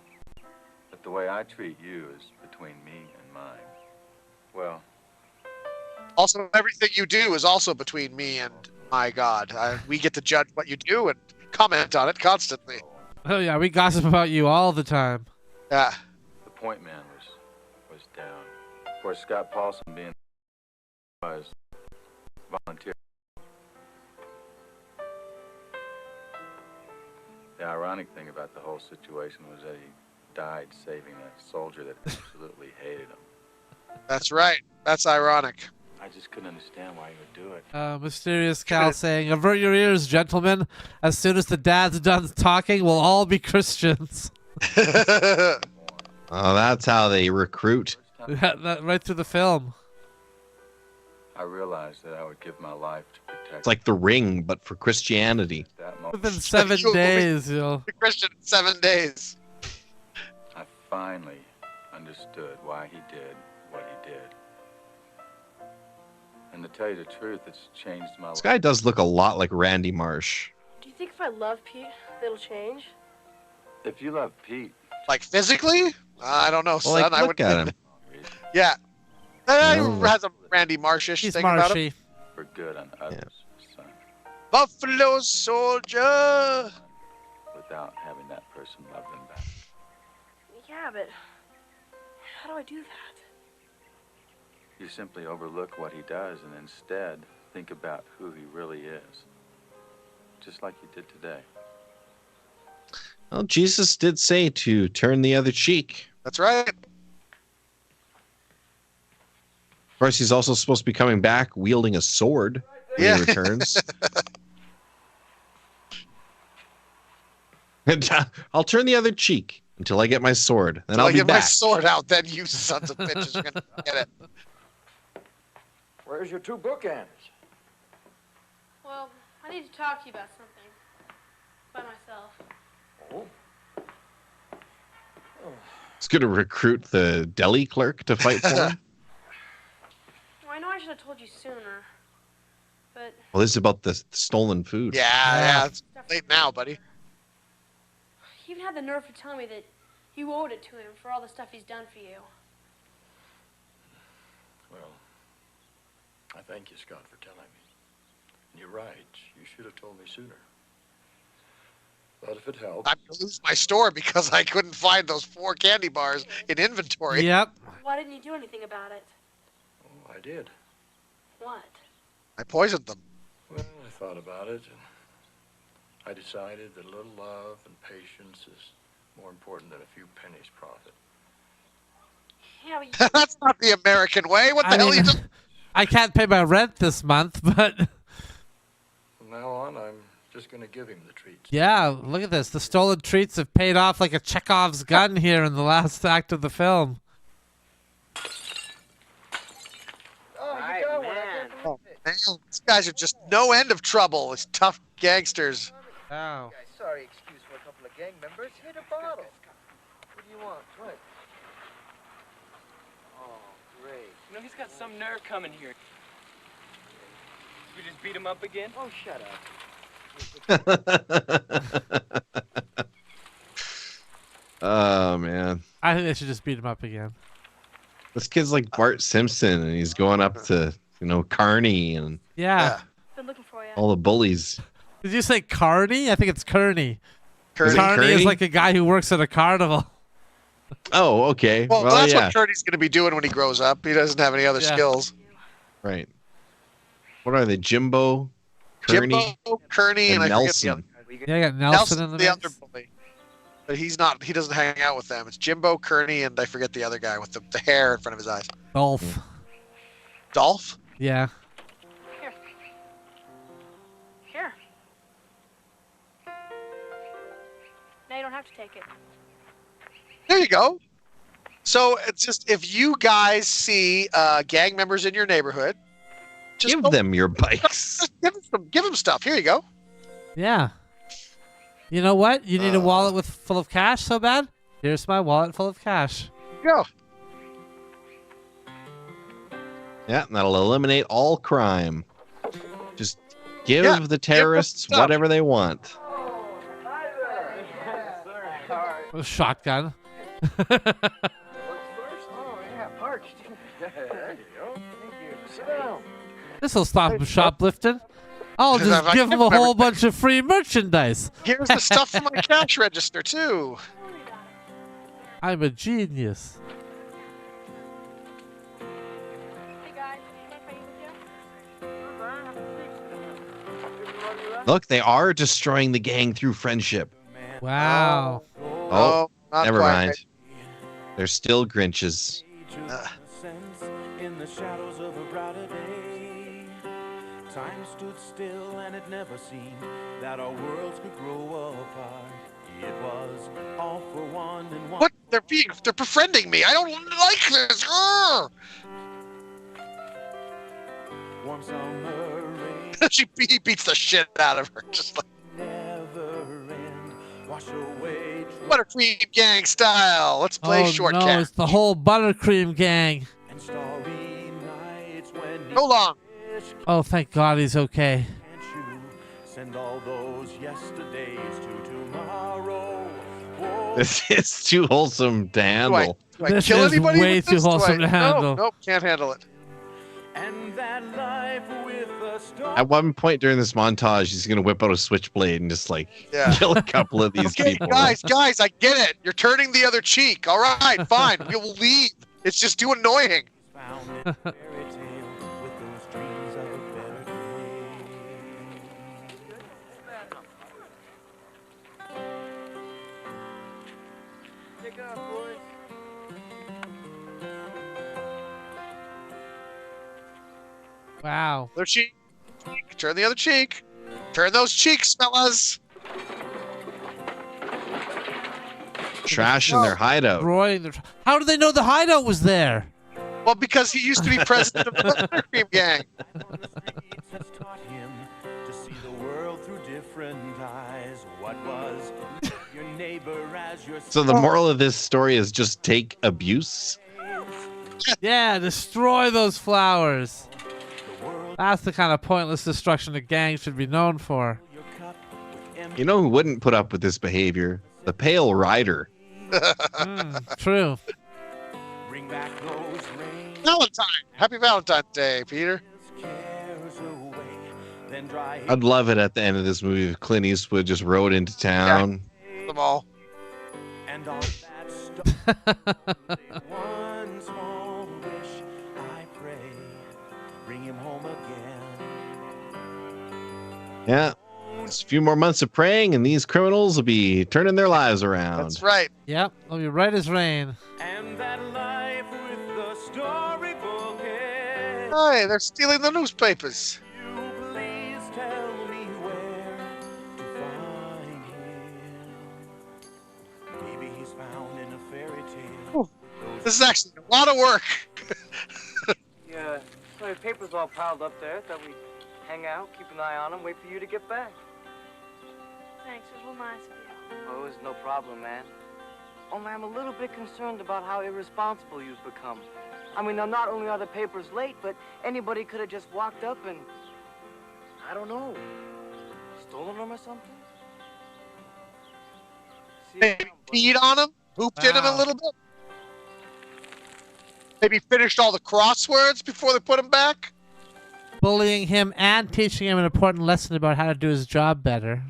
but the way I treat you is between me and mine. Well, Also, everything you do is also between me and my God. We get to judge what you do and comment on it constantly. Oh yeah, we gossip about you all the time. Yeah. the point man was down. Of course, Scott Paulson being was volunteer. The ironic thing about the whole situation was that he died saving a soldier that absolutely hated him. That's right. That's ironic. I just couldn't understand why he would do it. Mysterious Cal saying, avert your ears, gentlemen. As soon as the dad's done talking, we'll all be Christians. Oh, that's how they recruit. that right through the film. I realized that I would give my life to protect. It's like The Ring, but for Christianity. that moment. Within 7 days, you'll... The Christian in 7 days. I finally understood why he did what he did. And to tell you the truth, it's changed my life. This guy does look a lot like Randy Marsh. Do you think if I love Pete, it'll change? If you love Pete, Like physically? I don't know, Well, son. like, I look would. at him. Yeah. No. Has a Randy Marshish He's thing about him. marshy. for good on others, son, Buffalo Soldier. without having that person love them back. Yeah, but how do I do that? You simply overlook what he does and instead think about who he really is. Just like you did today. Well, Jesus did say to turn the other cheek. That's right. Of course, he's also supposed to be coming back wielding a sword when he returns. And I'll turn the other cheek until I get my sword. Then I'll be get back. my sword out, then you sons of bitches are gonna get it. Where's your 2 bookends? Well, I need to talk to you about something. By myself. Oh? He's going to recruit the deli clerk to fight for him. Well, I know I should have told you sooner. But Well, this is about the stolen food. Yeah, it's late now, buddy. you even had the nerve to tell me that you owed it to him for all the stuff he's done for you. Well, I thank you, Scott, for telling me. And you're right. You should have told me sooner. But if it helps... I'm going to lose my store because I couldn't find those 4 candy bars in inventory. Yep. Why didn't you do anything about it? Oh, I did. What? I poisoned them. Well, I thought about it, and I decided that a little love and patience is more important than a few pennies profit. Yeah, but That's not the American way. What the hell are you doing? I can't pay my rent this month, but From now on, I'm just going to give him the treats. yeah, look at this. The stolen treats have paid off like a Chekhov's gun here in the last act of the film. Oh, man, these guys are just no end of trouble. It's tough gangsters. Oh. Sorry, excuse for a couple of gang members. Hit a bottle. What do you want? What? Oh, great. You know, he's got some nerve coming here. We just beat him up again? Oh, shut up. Oh, man. I think they should just beat him up again. This kid's like Bart Simpson, and he's going up to, Carney and Yeah. Been looking for you. all the bullies. Did you say Carney? I think it's Kearney. Is it Carney is Kearney? like a guy who works at a carnival. Oh, okay. Well, Well, that's yeah. what Courtney's going to be doing when he grows up. He doesn't have any other Yeah. skills. Right. What are they? Jimbo, Kearney, Jimbo, Kearney, and I forget the other. Nelson. Yeah, I got Nelson in the Nelson's the mix. other bully. But he's not. He doesn't hang out with them. It's Jimbo, Kearney, and I forget the other guy with the hair in front of his eyes. Dolph. Dolph? Yeah. Here. Now you don't have to take it. There you go. So it's just if you guys see gang members in your neighborhood, just Give them your bikes. give them stuff. Here you go. Yeah. You know what? You need a wallet full of cash so bad? Here's my wallet full of cash. Go. Yeah, and that'll eliminate all crime. Just give Yeah, the terrorists stuff. whatever they want. A shotgun. Oh, yeah, parched. There you go. Thank you. Sit down. This'll stop him shoplifting. I'll Because just I give him can't a whole remember- bunch of free merchandise. Here's the stuff from my cash register too. I'm a genius. Hey guys, can I play with you? Look, they are destroying the gang through friendship. Wow. Oh, not never quite. mind. They're still Grinches. In the shadows of a brighter day, time stood still and it never seemed that our worlds could grow apart. It was all for one and one. What? They're befriending me. I don't like this. Grr! Warm summer rain he beats the shit out of her, just like never end. Wash away Buttercream Gang style. Let's play Oh short no, cat. it's the whole Buttercream Gang. and starry nights when Go long. Oh, thank God he's okay. can't you send all those yesterdays to tomorrow. Oh, This is too wholesome to handle. Do I This kill is anybody way with too this? Do wholesome I- to handle. Nope, can't handle it. and that life with a star. At one point during this montage, he's going to whip out a switchbound and just Yeah. kill a couple of these Okay, people. guys, I get it. You're turning the other cheek. All right, fine. We will leave. It's just too annoying. Found in a fairy tale with those dreams of a better day. Wow. Other cheek. Turn the other cheek. Turn those cheeks, fellas. Trash in their hideout. How do they know the hideout was there? Well, because he used to be president of the Buttercream Gang. Taught him to see the world through different eyes. What was your neighbor as your So the moral of this story is just take abuse. Yeah, destroy those flowers. That's the kind of pointless destruction a gang should be known for. You know who wouldn't put up with this behavior? The Pale Rider. True. Bring back those Valentine. Happy Valentine's Day, Peter. I'd love it at the end of this movie if Clint Eastwood just rode into town. Yeah. Them all. And all that stuff. One small wish I pray. Bring him home again. Yeah. Just a few more months of praying and these criminals will be turning their lives around. That's right. Yep, they'll be right as rain. And that life with the storybook is. Hey, they're stealing the newspapers. Please tell me where to find him. Maybe he's found in a fairy tale. This is actually a lot of work. Yeah, so your papers all piled up there. Thought we'd hang out, keep an eye on them, wait for you to get back. Thanks, it was real nice of you. Oh, it's no problem, man. Only I'm a little bit concerned about how irresponsible you've become. I mean, now not only are the papers late, but anybody could have just walked up and, I don't know, stolen them or something? Maybe peed on him, hooped in him a little bit. Maybe finished all the crosswords before they put him back. Bullying him and teaching him an important lesson about how to do his job better.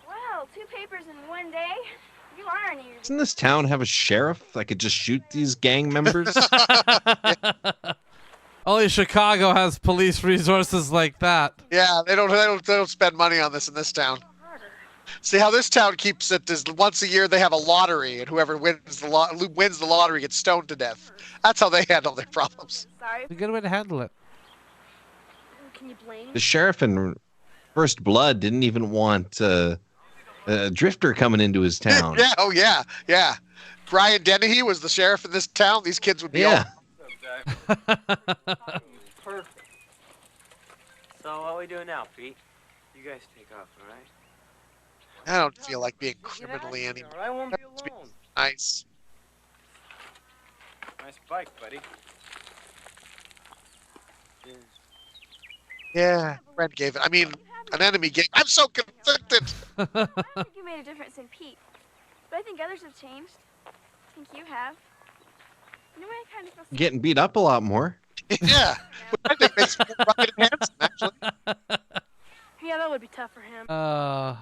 Wow, 2 papers in one day. You are an ear. Doesn't this town have a sheriff that could just shoot these gang members? Only Chicago has police resources like that. Yeah, they don't spend money on this in this town. See how this town keeps it is once a year they have a lottery, and whoever wins the lottery gets stoned to death. That's how they handle their problems. Sorry. It's a good way to handle it. Can you blame The sheriff in First Blood didn't even want a drifter coming into his town. Yeah, oh yeah, yeah. Brian Dennehy was the sheriff in this town. These kids would be all. Perfect. So what are we doing now, Pete? You guys take off, all right? I don't feel like being criminally anymore. I won't be alone. Nice. Nice bike, buddy. Yeah, friend gave it. I mean, an enemy gave. I'm so conflicted. I don't think you made a difference in Pete, but I think others have changed. I think you have. You know what I kind of feel. Getting beat up a lot more. Yeah, I think makes me rugged and handsome, actually. Yeah, that would be tough for him. I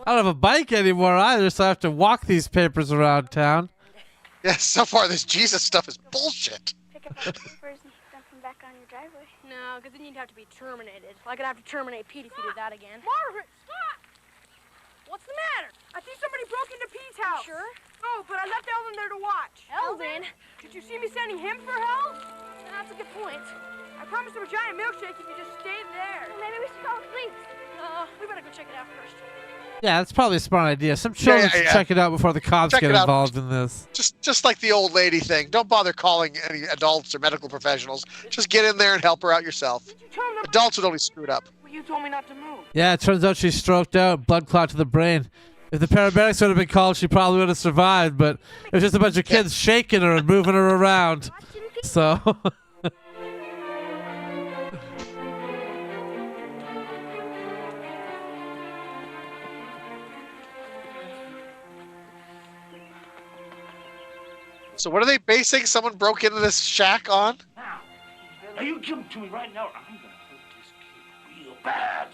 don't have a bike anymore either, so I have to walk these papers around town. Yeah, so far this Jesus stuff is bullshit. Pick up all the papers and dump them back on your driveway. No, because then you'd have to be terminated. Like I'd have to terminate Pete if you did that again. Margaret, stop! What's the matter? I think somebody broke into Pete's house. Sure? Oh, but I left Eldon there to watch. Eldon? Did you see me sending him for help? That's a good point. I promised him a giant milkshake if you just stayed there. Well, maybe we should call the police. We better go check it out first. Yeah, that's probably a smart idea. Some children should check it out before the cops Check get it out. involved in this. Just like the old lady thing. Don't bother calling any adults or medical professionals. Just get in there and help her out yourself. Adults would only screw it up. Well, you told me not to move. Yeah, it turns out she's stroked out, blood clot to the brain. If the paramedics would have been called, she probably would have survived, but it was just a bunch of kids shaking her and moving her around. So... So what are they basing someone broke into this shack on? Now you give him to me right now, or I'm gonna hurt this kid real bad.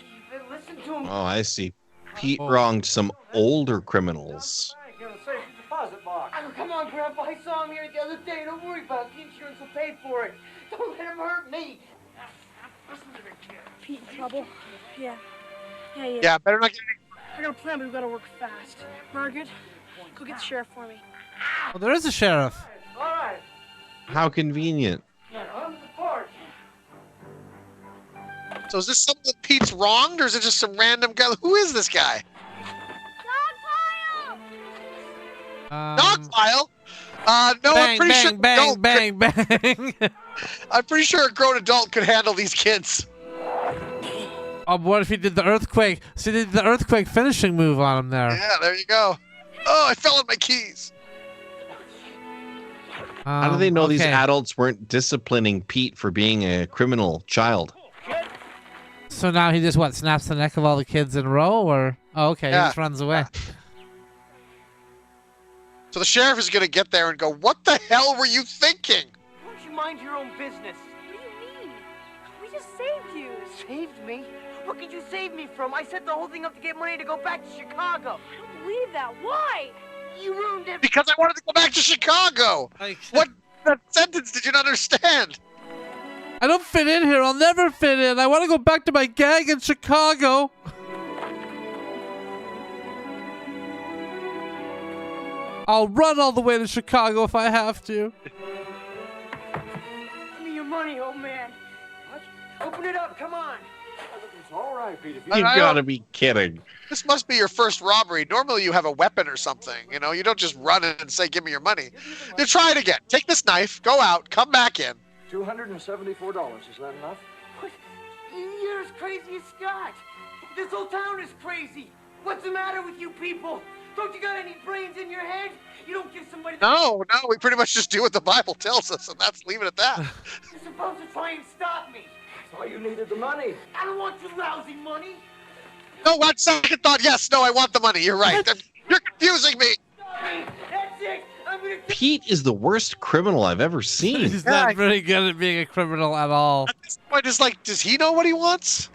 Listen to him. Oh, I see. Pete wronged some older criminals. Give him a safe deposit box. Oh, come on, Grandpa. I saw him here the other day. Don't worry about it. The insurance will pay for it. Don't let him hurt me. Listen to the kid. Pete in trouble? Yeah. Yeah, better not get I got a plan, but we gotta work fast. Margaret, go get the sheriff for me. Well, there is a sheriff. All right. How convenient. On the porch. So is this something that Pete's wronged, or is it just some random guy? Who is this guy? Dog pile? No, I'm Bang, pretty sure. bang, bang, bang, bang. I'm pretty sure a grown adult could handle these kids. Oh, what if he did the earthquake? So he did the earthquake finishing move on him there. Yeah, there you go. Oh, I fell on my keys. How do they know these okay. adults weren't disciplining Pete for being a criminal child? So now he just, what, snaps the neck of all the kids in a row? Or oh, okay, Yeah. he just runs away. So the sheriff is going to get there and go, what the hell were you thinking? Why don't you mind your own business? What do you mean? We just saved you. Saved me? What could you save me from? I set the whole thing up to get money to go back to Chicago. I don't believe that. Why? You ruined it. Because I wanted to go back to Chicago. What that sentence did you not understand? I don't fit in here. I'll never fit in. I want to go back to my gang in Chicago. I'll run all the way to Chicago if I have to. Give me your money, old man. What? Open it up, come on. It's all right, Pete. If You gotta be kidding. This must be your first robbery. Normally you have a weapon or something. You know, you don't just run in and say, give me your money. You try it again. Take this knife, go out, come back in. $274. Is that enough? What? You're as crazy as Scott. This whole town is crazy. What's the matter with you people? Don't you got any brains in your head? You don't give somebody... No, we pretty much just do what the Bible tells us, and that's leave it at that. You're supposed to try and stop me. I thought you needed the money. I don't want your lousy money. No, on second thought, yes, no, I want the money. You're right. You're confusing me. That's it. I'm gonna... Pete is the worst criminal I've ever seen. He's not very good at being a criminal at all. At this point, it's like, does he know what he wants?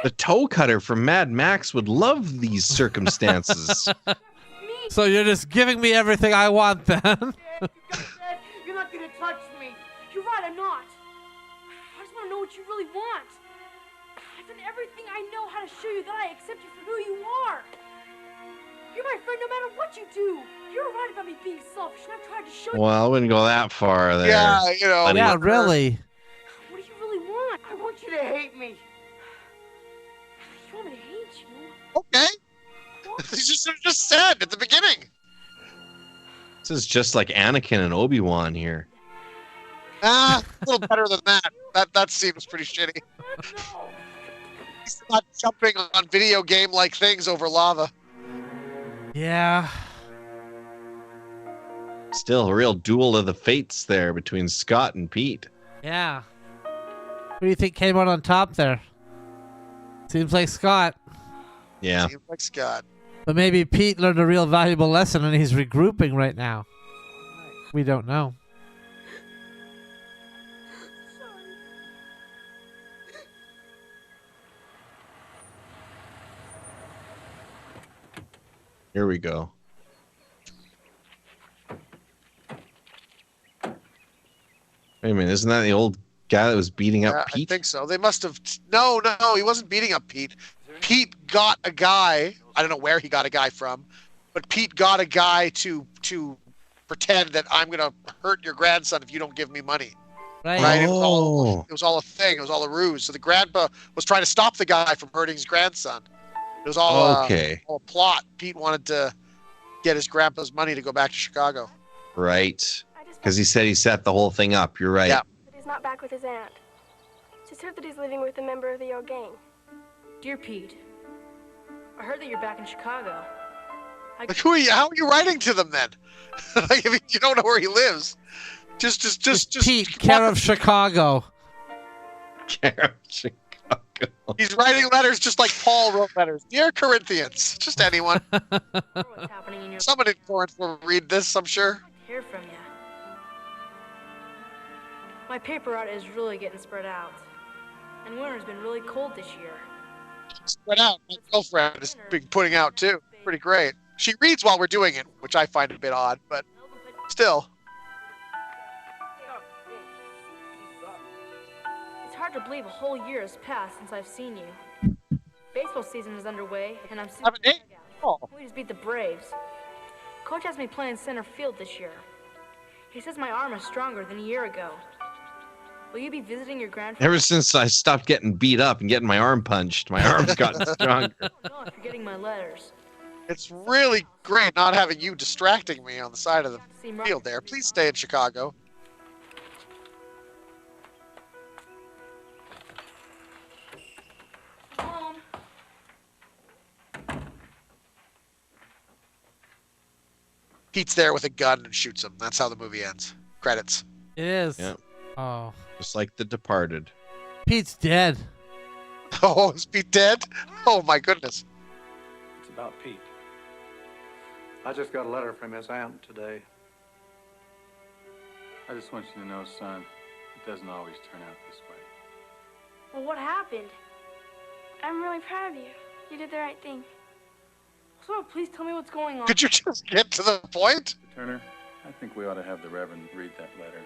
The toe cutter from Mad Max would love these circumstances. So you're just giving me everything I want then? You're not gonna touch me. You're right, I'm not. I just want to know what you really want. I've done everything I know how to show you that I accept you for who you are. You're my friend no matter what you do. You're right about me being selfish, and I've tried to show you. Well, I wouldn't go that far there. Yeah, you know. Yeah, really. What do you really want? I want you to hate me. You want me to hate you? Okay. You just said at the beginning. This is just like Anakin and Obi-Wan here. A little better than that. That seems pretty shitty. He's not jumping on video game-like things over lava. Yeah. Still a real duel of the fates there between Scott and Pete. Yeah. Who do you think came out on top there? Seems like Scott. Yeah. Seems like Scott. But maybe Pete learned a real valuable lesson and he's regrouping right now. We don't know. Here we go. Wait a minute, isn't that the old guy that was beating up Pete? I think so. They must have... No, he wasn't beating up Pete. Pete got a guy. I don't know where he got a guy from, but Pete got a guy to pretend that I'm going to hurt your grandson if you don't give me money. Right. It was all a thing. It was all a ruse. So the grandpa was trying to stop the guy from hurting his grandson. It was all, all a plot. Pete wanted to get his grandpa's money to go back to Chicago. Right. Because he said he set the whole thing up. You're right. Yeah. But he's not back with his aunt. Just heard that he's living with a member of the old gang. Dear Pete, I heard that you're back in Chicago. Like, who are you? How are you writing to them then? Like, if you don't know where he lives. Just Pete, care of Chicago. Care of Chicago. He's writing letters just like Paul wrote letters. Dear Corinthians. Just anyone. What's happening in your... Someone in Corinth will read this, I'm sure. Hear from you. My paper route is really getting spread out. And winter's been really cold this year. Spread out. My girlfriend has been putting out too. Pretty great. She reads while we're doing it, which I find a bit odd, but still. It's hard to believe a whole year has passed since I've seen you. Baseball season is underway, and I'm sitting in the dugout. We just beat the Braves. Coach has me playing center field this year. He says my arm is stronger than a year ago. Will you be visiting your grandfather? Ever since I stopped getting beat up and getting my arm punched, my arm's gotten stronger. I don't know if you're getting my letters. It's really great not having you distracting me on the side of the field there. Please stay in Chicago. Pete's there with a gun and shoots him. That's how the movie ends. Credits. It is. Yeah. Oh. Just like The Departed. Pete's dead. Oh, is Pete dead? Oh, my goodness. It's about Pete. I just got a letter from his aunt today. I just want you to know, son, it doesn't always turn out this way. Well, what happened? I'm really proud of you. You did the right thing. So please tell me what's going on. Could you just get to the point? Turner, I think we ought to have the Reverend read that letter.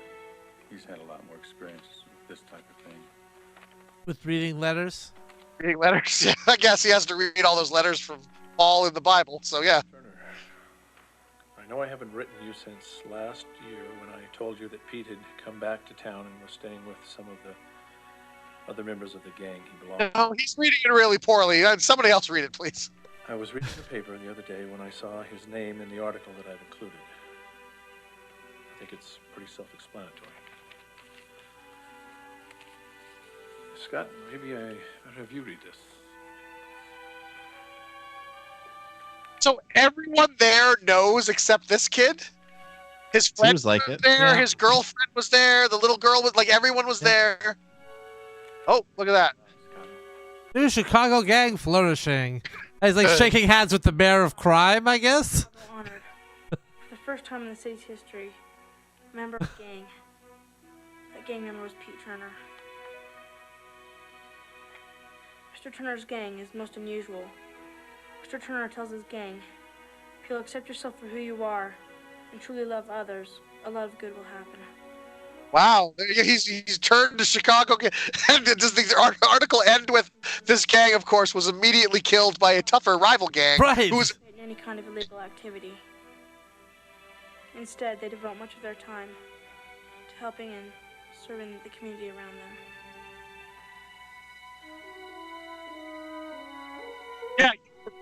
He's had a lot more experience with this type of thing. With reading letters? Reading letters? Yeah, I guess he has to read all those letters from Paul in the Bible, so yeah. Turner, I know I haven't written you since last year when I told you that Pete had come back to town and was staying with some of the other members of the gang he belonged to. No, he's reading it really poorly. Somebody else read it, please. I was reading the paper the other day when I saw his name in the article that I've included. I think it's pretty self-explanatory. Scott, maybe I better have you read this. So everyone there knows except this kid? His friend Seems like was it. there, Yeah. his girlfriend was there, the little girl was, like, everyone was there. Oh, look at that. New Chicago gang flourishing. He's like shaking hands with the mayor of crime, I guess. Honored. For the first time in the city's history, a member of a gang. That gang member was Pete Turner. Mr. Turner's gang is most unusual. Mr. Turner tells his gang, if you'll accept yourself for who you are and truly love others, a lot of good will happen. Wow, he's turned to Chicago. And does the article end with this gang, of course, was immediately killed by a tougher rival gang. Right. Who was In any kind of illegal activity. Instead, they devote much of their time to helping and serving the community around them. Yeah,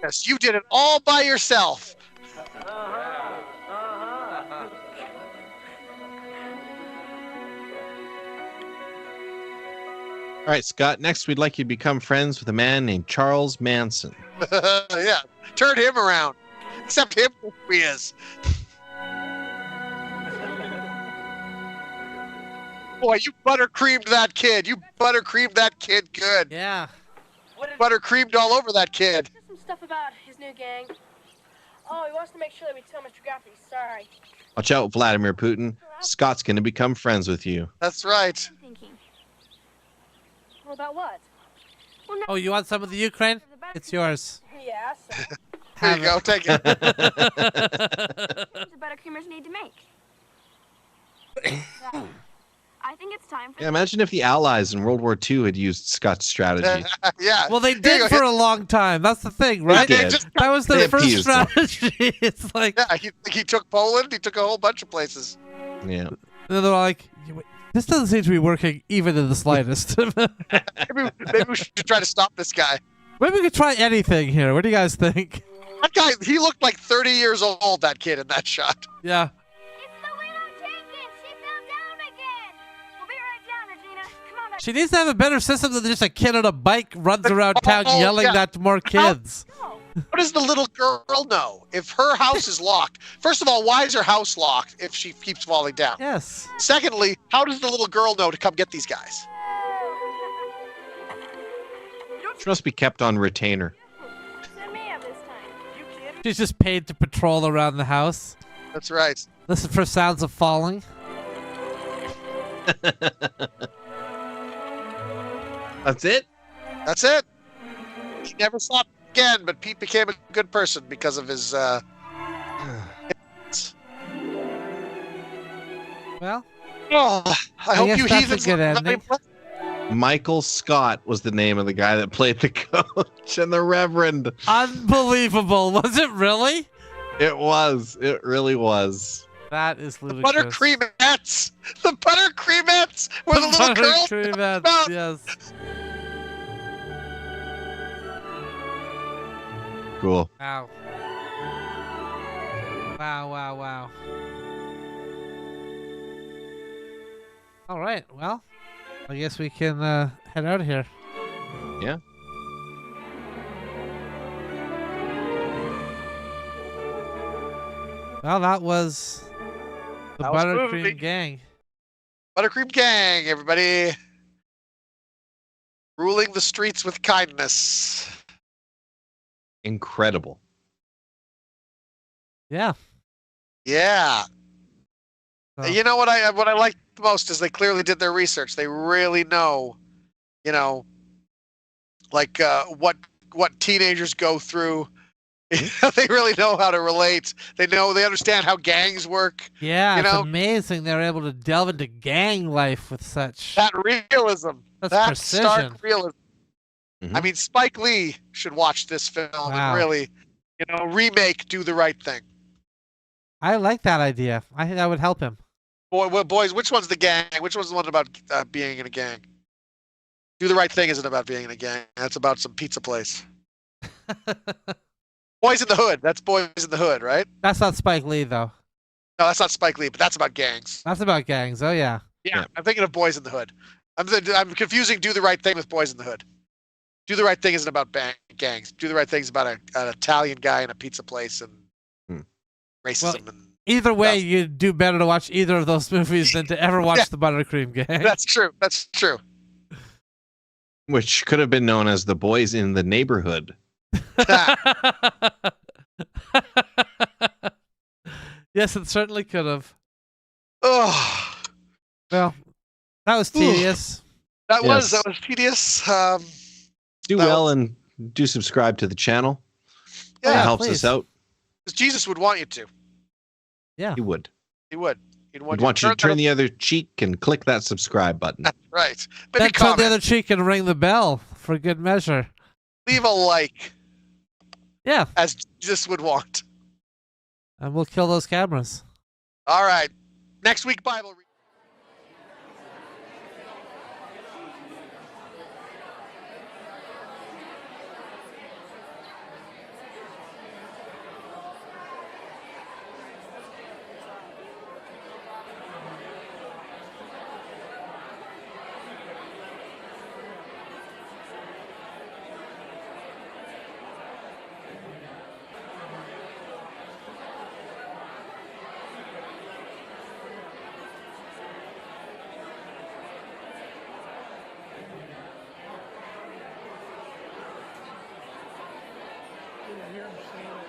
yes, you did it all by yourself. All right, Scott, next we'd like you to become friends with a man named Charles Manson. Yeah, turn him around. Accept him for who he is. Boy, you buttercreamed that kid. You buttercreamed that kid good. Yeah. Buttercreamed all over that kid. Some stuff about his new gang. Oh, he wants to make sure that we tell Mr. Gaffney he's sorry. Watch out, Vladimir Putin. Scott's going to become friends with you. That's right. Well, about what? Well, no. Oh, you want some of the Ukraine? It's yours. Yeah, so. There you go, take it. The buttercreamers need to make. I think it's time for. Yeah, imagine if the Allies in World War II had used Scott's strategy. Yeah. Well, they did for a long time. That's the thing, right? They did. That was They their first abused them. strategy. It's like, Yeah, he took Poland. He took a whole bunch of places. Yeah. and they're like, this doesn't seem to be working even in the slightest. Maybe we should try to stop this guy. Maybe we could try anything here. What do you guys think? That guy, he looked like 30 years old, that kid in that shot. Yeah. She needs to have a better system than just a kid on a bike runs around town yelling at more kids. What does the little girl know? If her house is locked, first of all, why is her house locked if she keeps falling down? Yes. Secondly, how does the little girl know to come get these guys? She must be kept on retainer. She's just paid to patrol around the house. That's right. Listen for sounds of falling. That's it? That's it. He never saw it again, but Pete became a good person because of his, Well, Oh, I hope guess you that's a heathens good learn ending. Michael Scott was the name of the guy that played the coach and the Reverend. Unbelievable. Was it really? It was. It really was. That is ludicrous. Buttercreamettes. The Buttercreamettes were the little girls. Buttercreamettes, yes. Cool. Wow. Wow, wow, wow. All right. Well, I guess we can head out of here. Yeah. Well, that was the Buttercream Gang. Buttercream Gang, everybody. Ruling the streets with kindness. Incredible. Yeah. Yeah. So. You know what I like the most is they clearly did their research. They really know, you know, like what teenagers go through. They really know how to relate. They understand how gangs work. Yeah, you know? It's amazing they're able to delve into gang life with such that realism. That precision. Stark realism. I mean, Spike Lee should watch this film and really, remake Do the Right Thing. I like that idea. I think that would help him. Boys, which one's the gang? Which one's the one about being in a gang? Do the Right Thing isn't about being in a gang. That's about some pizza place. Boys in the Hood. That's Boys in the Hood, right? That's not Spike Lee, though. No, that's not Spike Lee, but that's about gangs. That's about gangs. Oh, yeah. Yeah, I'm thinking of Boys in the Hood. I'm confusing Do the Right Thing with Boys in the Hood. Do the Right Thing isn't about gangs. Do the Right Thing is about an Italian guy in a pizza place and racism. Well, either way, you'd do better to watch either of those movies than to ever watch the Buttercream Gang. That's true. That's true. Which could have been known as the Boys in the Neighborhood. Yes, it certainly could have. Oh, well, that was tedious. That was tedious. Do well and do subscribe to the channel. Yeah, that helps please. us out. Because Jesus would want you to. Yeah, he would. He would. He'd want you to turn the other cheek and click that subscribe button. That's right. Then turn the other cheek and ring the bell for good measure. Leave a like. Yeah. As Jesus would want. And we'll kill those cameras. All right. Next week, Bible reading. Hear him saying it.